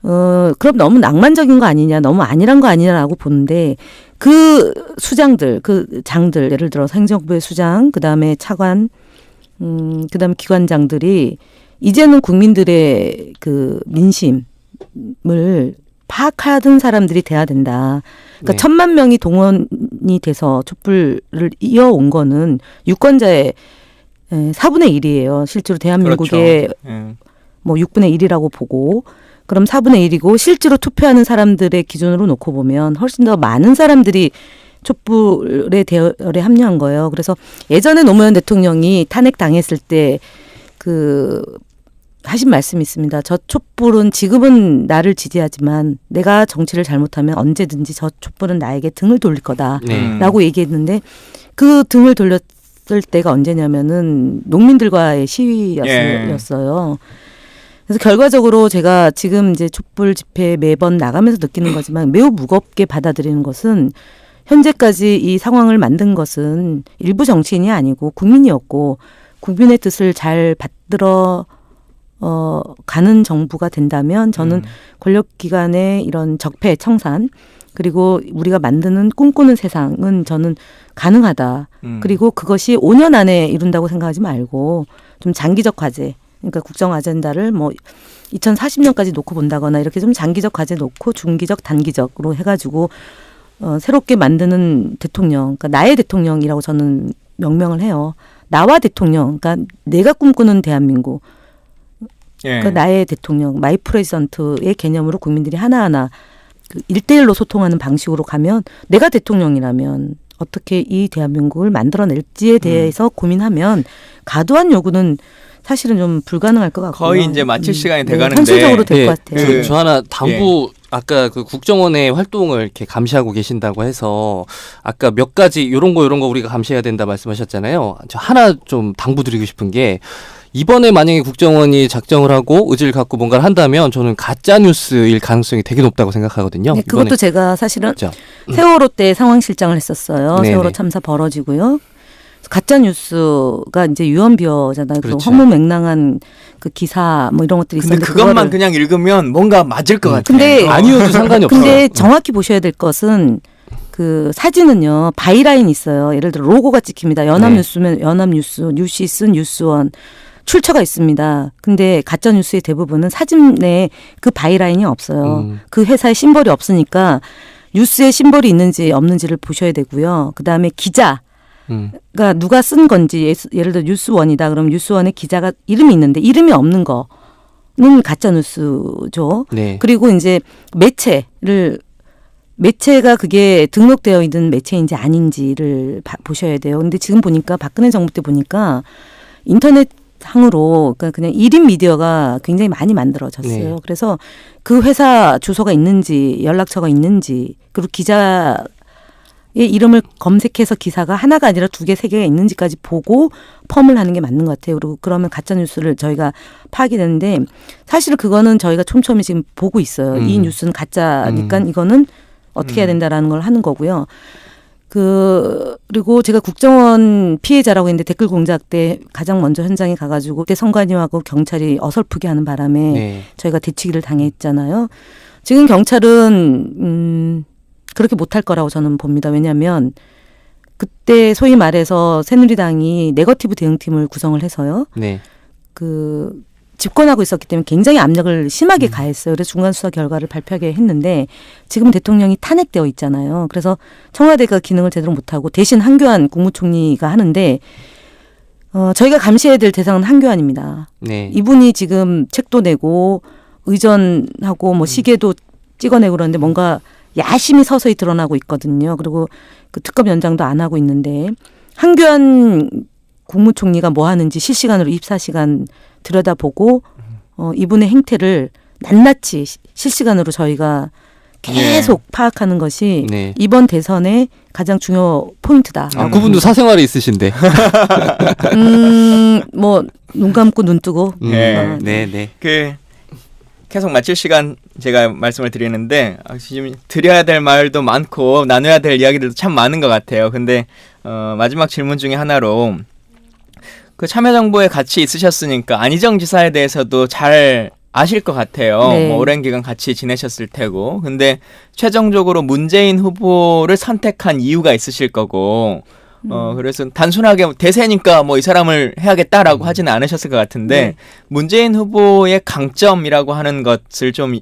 그럼 너무 낭만적인 거 아니냐, 너무 안일한 거 아니냐라고 보는데 그 수장들, 그 장들 예를 들어서 행정부의 수장, 그다음에 차관, 그다음에 기관장들이 이제는 국민들의 그 민심을 파악하던 사람들이 돼야 된다. 그러니까 네. 1,000만 명이 동원이 돼서 촛불을 이어온 거는 유권자의 4분의 1이에요. 실제로 대한민국의 그렇죠. 예. 뭐 6분의 1이라고 보고 그럼 4분의 1이고 실제로 투표하는 사람들의 기준으로 놓고 보면 훨씬 더 많은 사람들이 촛불의 대열에 합류한 거예요. 그래서 예전에 노무현 대통령이 탄핵당했을 때 그 하신 말씀이 있습니다. 저 촛불은 지금은 나를 지지하지만 내가 정치를 잘못하면 언제든지 저 촛불은 나에게 등을 돌릴 거다라고 네. 얘기했는데 그 등을 돌렸을 때가 언제냐면은 농민들과의 시위였어요. 그래서 결과적으로 제가 지금 이제 촛불 집회 매번 나가면서 느끼는 거지만 매우 무겁게 받아들이는 것은 현재까지 이 상황을 만든 것은 일부 정치인이 아니고 국민이었고 국민의 뜻을 잘 받들어 가는 정부가 된다면 저는 권력기관의 이런 적폐 청산 그리고 우리가 만드는 꿈꾸는 세상은 저는 가능하다. 그리고 그것이 5년 안에 이룬다고 생각하지 말고 좀 장기적 과제 그러니까 국정 아젠다를 뭐 2040년까지 놓고 본다거나 이렇게 좀 장기적 과제 놓고 중기적 단기적으로 해가지고 새롭게 만드는 대통령 그러니까 나의 대통령이라고 저는 명명을 해요. 나와 대통령 그러니까 내가 꿈꾸는 대한민국 예. 그러니까 나의 대통령, 마이 프레지던트의 개념으로 국민들이 하나하나 그 1대1로 소통하는 방식으로 가면 내가 대통령이라면 어떻게 이 대한민국을 만들어낼지에 대해서 고민하면 과도한 요구는 사실은 좀 불가능할 것 같고요. 거의 이제 마칠 시간이 돼가는데 현실적으로 될 예, 것 같아요. 저 하나 당부 아까 그 국정원의 활동을 이렇게 감시하고 계신다고 해서 아까 몇 가지 요런 거 우리가 감시해야 된다 말씀하셨잖아요. 저 하나 좀 당부드리고 싶은 게 이번에 만약에 국정원이 작정을 하고 의지를 갖고 뭔가를 한다면 저는 가짜 뉴스일 가능성이 되게 높다고 생각하거든요. 네, 그것도 제가 사실은 진짜. 세월호 때 상황실장을 했었어요. 네네. 세월호 참사 벌어지고요. 가짜 뉴스가 이제 유언비어잖아요. 그 그렇죠. 허무맹랑한 그 기사 뭐 이런 것들이 근데 있었는데 그것만 그거를- 그냥 읽으면 뭔가 맞을 것 같아요. 근데 아니어도 상관이 없어요. 근데 정확히 보셔야 될 것은 그 사진은요 바이라인이 있어요. 예를 들어 로고가 찍힙니다. 연합뉴스면 연합뉴스, 뉴시스, 뉴스원 출처가 있습니다. 근데 가짜 뉴스의 대부분은 사진 내에 그 바이라인이 없어요. 그 회사의 심벌이 없으니까 뉴스에 심벌이 있는지 없는지를 보셔야 되고요. 그 다음에 기자. 그러니까 누가 쓴 건지 예를 들어 뉴스원이다. 그럼 뉴스원에 기자가 이름이 있는데 이름이 없는 거는 가짜 뉴스죠. 네. 그리고 이제 매체가 그게 등록되어 있는 매체인지 아닌지를 보셔야 돼요. 근데 지금 보니까 박근혜 정부 때 보니까 인터넷 상으로 그러니까 그냥 1인 미디어가 굉장히 많이 만들어졌어요. 네. 그래서 그 회사 주소가 있는지 연락처가 있는지 그리고 기자의 이름을 검색해서 기사가 하나가 아니라 2개, 3개가 있는지까지 보고 펌을 하는 게 맞는 것 같아요. 그리고 그러면 가짜뉴스를 저희가 파악이 되는데 사실 그거는 저희가 촘촘히 지금 보고 있어요. 이 뉴스는 가짜니까 이거는 어떻게 해야 된다라는 걸 하는 거고요. 그리고 제가 국정원 피해자라고 했는데 댓글 공작 때 가장 먼저 현장에 가가지고 그때 선관위하고 경찰이 어설프게 하는 바람에 네. 저희가 대치기를 당했잖아요. 지금 경찰은 그렇게 못할 거라고 저는 봅니다. 왜냐하면 그때 소위 말해서 새누리당이 네거티브 대응팀을 구성을 해서요. 네. 집권하고 있었기 때문에 굉장히 압력을 심하게 가했어요. 그래서 중간 수사 결과를 발표하게 했는데 지금 대통령이 탄핵되어 있잖아요. 그래서 청와대가 기능을 제대로 못하고 대신 한교안 국무총리가 하는데 저희가 감시해야 될 대상은 한교안입니다. 네. 이분이 지금 책도 내고 의전하고 뭐 시계도 찍어내고 그러는데 뭔가 야심이 서서히 드러나고 있거든요. 그리고 그 특검 연장도 안 하고 있는데 한교안 국무총리가 뭐 하는지 실시간으로 24시간 들여다보고 이분의 행태를 낱낱이 실시간으로 저희가 계속 파악하는 것이 네. 이번 대선의 가장 중요 포인트다. 아, 그분도 사생활이 있으신데. 뭐 눈 감고 눈 뜨고. 네. 네, 네. 계속 마칠 시간 제가 말씀을 드리는데 지금 드려야 될 말도 많고 나눠야 될 이야기들도 참 많은 것 같아요. 근데 마지막 질문 중에 하나로 그 참여정부에 같이 있으셨으니까 안희정 지사에 대해서도 잘 아실 것 같아요. 네. 뭐 오랜 기간 같이 지내셨을 테고. 근데 최종적으로 문재인 후보를 선택한 이유가 있으실 거고. 그래서 단순하게 대세니까 뭐 이 사람을 해야겠다라고 하지는 않으셨을 것 같은데 네. 문재인 후보의 강점이라고 하는 것을 좀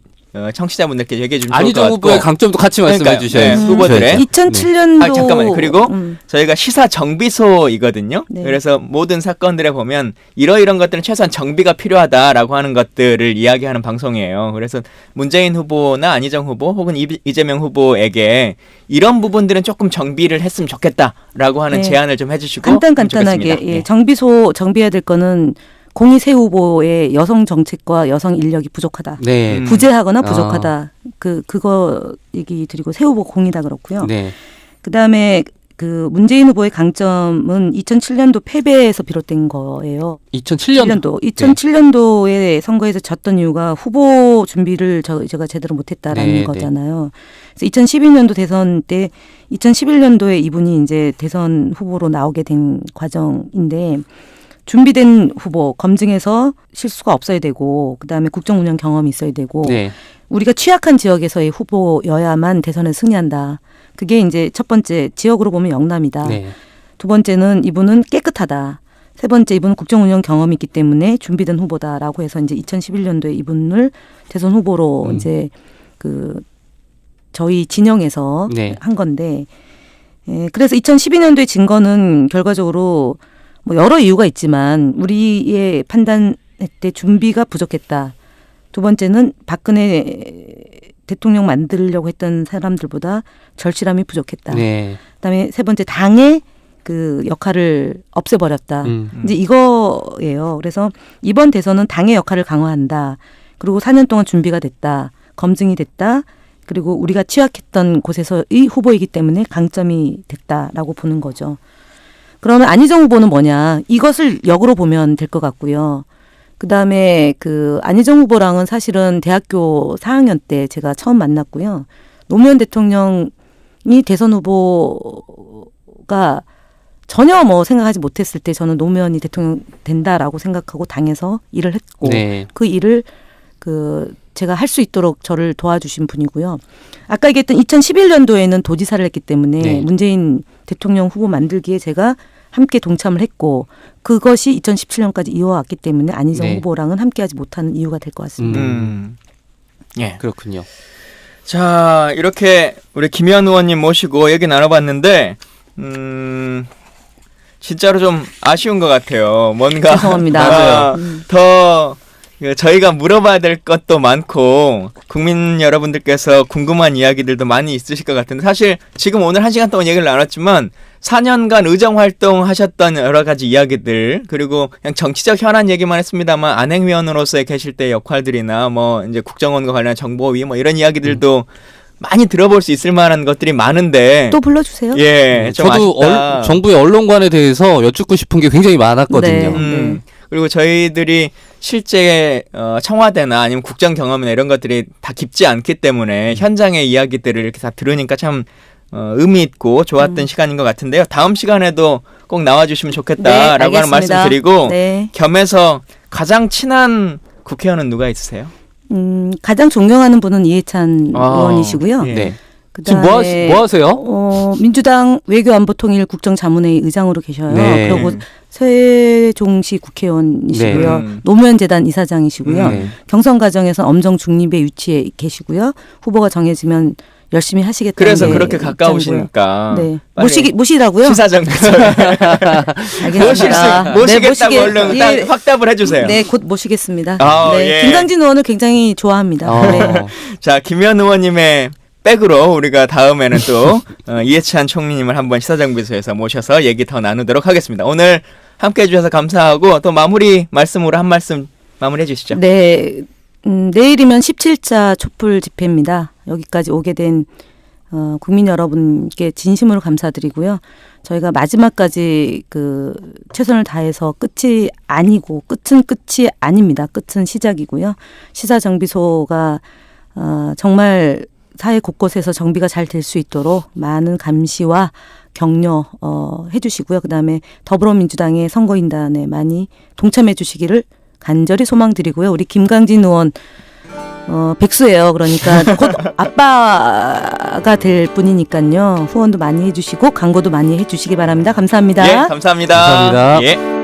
청취자분들께 얘기해 주면 좋을 것 안희정 같고. 후보의 강점도 같이 말씀해 그러니까요. 주셔야죠. 네, 후보들의. 2007년도 잠깐만요. 그리고 저희가 시사 정비소이거든요. 네. 그래서 모든 사건들에 보면 이러이런 것들은 최소한 정비가 필요하다라고 하는 것들을 이야기하는 방송이에요. 그래서 문재인 후보나 안희정 후보 혹은 이재명 후보에게 이런 부분들은 조금 정비를 했으면 좋겠다라고 하는 네. 제안을 좀 해주시고 간단하게 좋겠습니다. 예, 정비소 정비해야 될 거는 공희 새 후보의 여성 정책과 여성 인력이 부족하다. 네. 부재하거나 부족하다. 그거 얘기 드리고 새 후보 공이다 그렇고요. 네. 그다음에 그 문재인 후보의 강점은 2007년도 패배에서 비롯된 거예요. 2007년도. 2007년도에 선거에서 졌던 이유가 후보 준비를 제가 제대로 못했다라는 네, 거잖아요. 그래서 2012년도 대선 때 2011년도에 이분이 이제 대선 후보로 나오게 된 과정인데 준비된 후보 검증해서 실수가 없어야 되고 그다음에 국정 운영 경험이 있어야 되고 네. 우리가 취약한 지역에서의 후보여야만 대선에 승리한다. 그게 이제 첫 번째 지역으로 보면 영남이다. 네. 두 번째는 이분은 깨끗하다. 세 번째 이분은 국정 운영 경험이 있기 때문에 준비된 후보다라고 해서 이제 2011년도에 이분을 대선 후보로 이제 저희 진영에서 네. 한 건데 그래서 2012년도에 진 거는 결과적으로 뭐 여러 이유가 있지만 우리의 판단할 때 준비가 부족했다. 두 번째는 박근혜 대통령 만들려고 했던 사람들보다 절실함이 부족했다. 네. 그다음에 세 번째 당의 그 역할을 없애버렸다. 이제 이거예요. 그래서 이번 대선은 당의 역할을 강화한다. 그리고 4년 동안 준비가 됐다. 검증이 됐다. 그리고 우리가 취약했던 곳에서의 후보이기 때문에 강점이 됐다라고 보는 거죠. 그러면 안희정 후보는 뭐냐? 이것을 역으로 보면 될 것 같고요. 그다음에 그 안희정 후보랑은 사실은 대학교 4학년 때 제가 처음 만났고요. 노무현 대통령이 대선 후보가 전혀 뭐 생각하지 못했을 때 저는 노무현이 대통령 된다라고 생각하고 당에서 일을 했고 네. 그 일을 제가 할 수 있도록 저를 도와주신 분이고요. 아까 얘기했던 2011년도에는 도지사를 했기 때문에 네. 문재인 대통령 후보 만들기에 제가 함께 동참을 했고 그것이 2017년까지 이어왔기 때문에 안희정 네. 후보랑은 함께하지 못하는 이유가 될 것 같습니다. 예. 그렇군요. 자, 이렇게 우리 김현 의원님 모시고 얘기 나눠봤는데, 진짜로 좀 아쉬운 것 같아요. 뭔가. 죄송합니다. 더 저희가 물어봐야 될 것도 많고, 국민 여러분들께서 궁금한 이야기들도 많이 있으실 것 같은데, 사실 지금 오늘 1시간 동안 얘기를 나눴지만, 4년간 의정활동 하셨던 여러 가지 이야기들, 그리고 그냥 정치적 현안 얘기만 했습니다만, 안행위원으로서의 계실 때의 역할들이나, 뭐, 이제 국정원과 관련한 정보위, 뭐, 이런 이야기들도 많이 들어볼 수 있을 만한 것들이 많은데. 또 불러주세요. 예, 좀 저도 아쉽다. 정부의 언론관에 대해서 여쭙고 싶은 게 굉장히 많았거든요. 네. 그리고 저희들이 실제 청와대나 아니면 국정 경험이나 이런 것들이 다 깊지 않기 때문에 현장의 이야기들을 이렇게 다 들으니까 참 의미 있고 좋았던 시간인 것 같은데요. 다음 시간에도 꼭 나와주시면 네, 좋겠다라고 하는 말씀 알겠습니다. 드리고 네. 겸해서 가장 친한 국회의원은 누가 있으세요? 가장 존경하는 분은 이해찬 의원이시고요. 예. 네. 지금 뭐 하세요? 민주당 외교안보통일 국정자문회의 의장으로 계셔요. 네. 그리고 세종시 국회의원이시고요. 네. 노무현재단 이사장이시고요. 네. 경선 과정에서 엄정 중립에 위치해 계시고요. 후보가 정해지면 열심히 하시겠다는 그래서 게 그렇게 입장이고요. 가까우시니까 네. 빨리 모시라고요? 시사정에서 알겠습니다. 모시겠다고 네, 얼른 딱 예. 확답을 해주세요. 네, 곧 모시겠습니다. 아, 네, 예. 김강진 의원을 굉장히 좋아합니다. 네. 자, 김현 의원님의 백으로 우리가 다음에는 또 이해찬 총리님을 한번 시사정비소에서 모셔서 얘기 더 나누도록 하겠습니다. 오늘 함께해 주셔서 감사하고 또 마무리 말씀으로 한 말씀 마무리해 주시죠. 네, 내일이면 17차 촛불 집회입니다. 여기까지 오게 된 국민 여러분께 진심으로 감사드리고요. 저희가 마지막까지 최선을 다해서 끝이 아니고 끝은 끝이 아닙니다. 끝은 시작이고요. 시사정비소가 정말 사회 곳곳에서 정비가 잘 될 수 있도록 많은 감시와 격려 해주시고요. 그다음에 더불어민주당의 선거인단에 많이 동참해 주시기를 간절히 소망드리고요. 우리 김강진 의원 백수예요. 그러니까 곧 아빠가 될 분이니까요. 후원도 많이 해주시고 광고도 많이 해주시기 바랍니다. 감사합니다. 예, 감사합니다. 감사합니다. 예.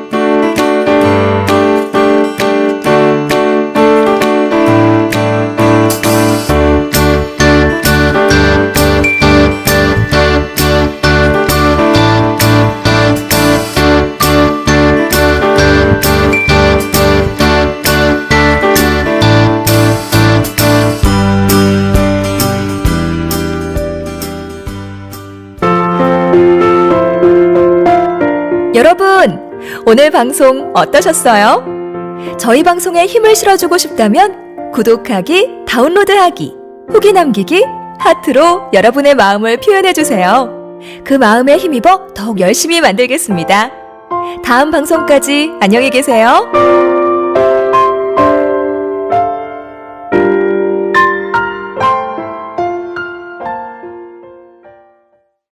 여러분, 오늘 방송 어떠셨어요? 저희 방송에 힘을 실어주고 싶다면 구독하기, 다운로드하기, 후기 남기기, 하트로 여러분의 마음을 표현해주세요. 그 마음에 힘입어 더욱 열심히 만들겠습니다. 다음 방송까지 안녕히 계세요.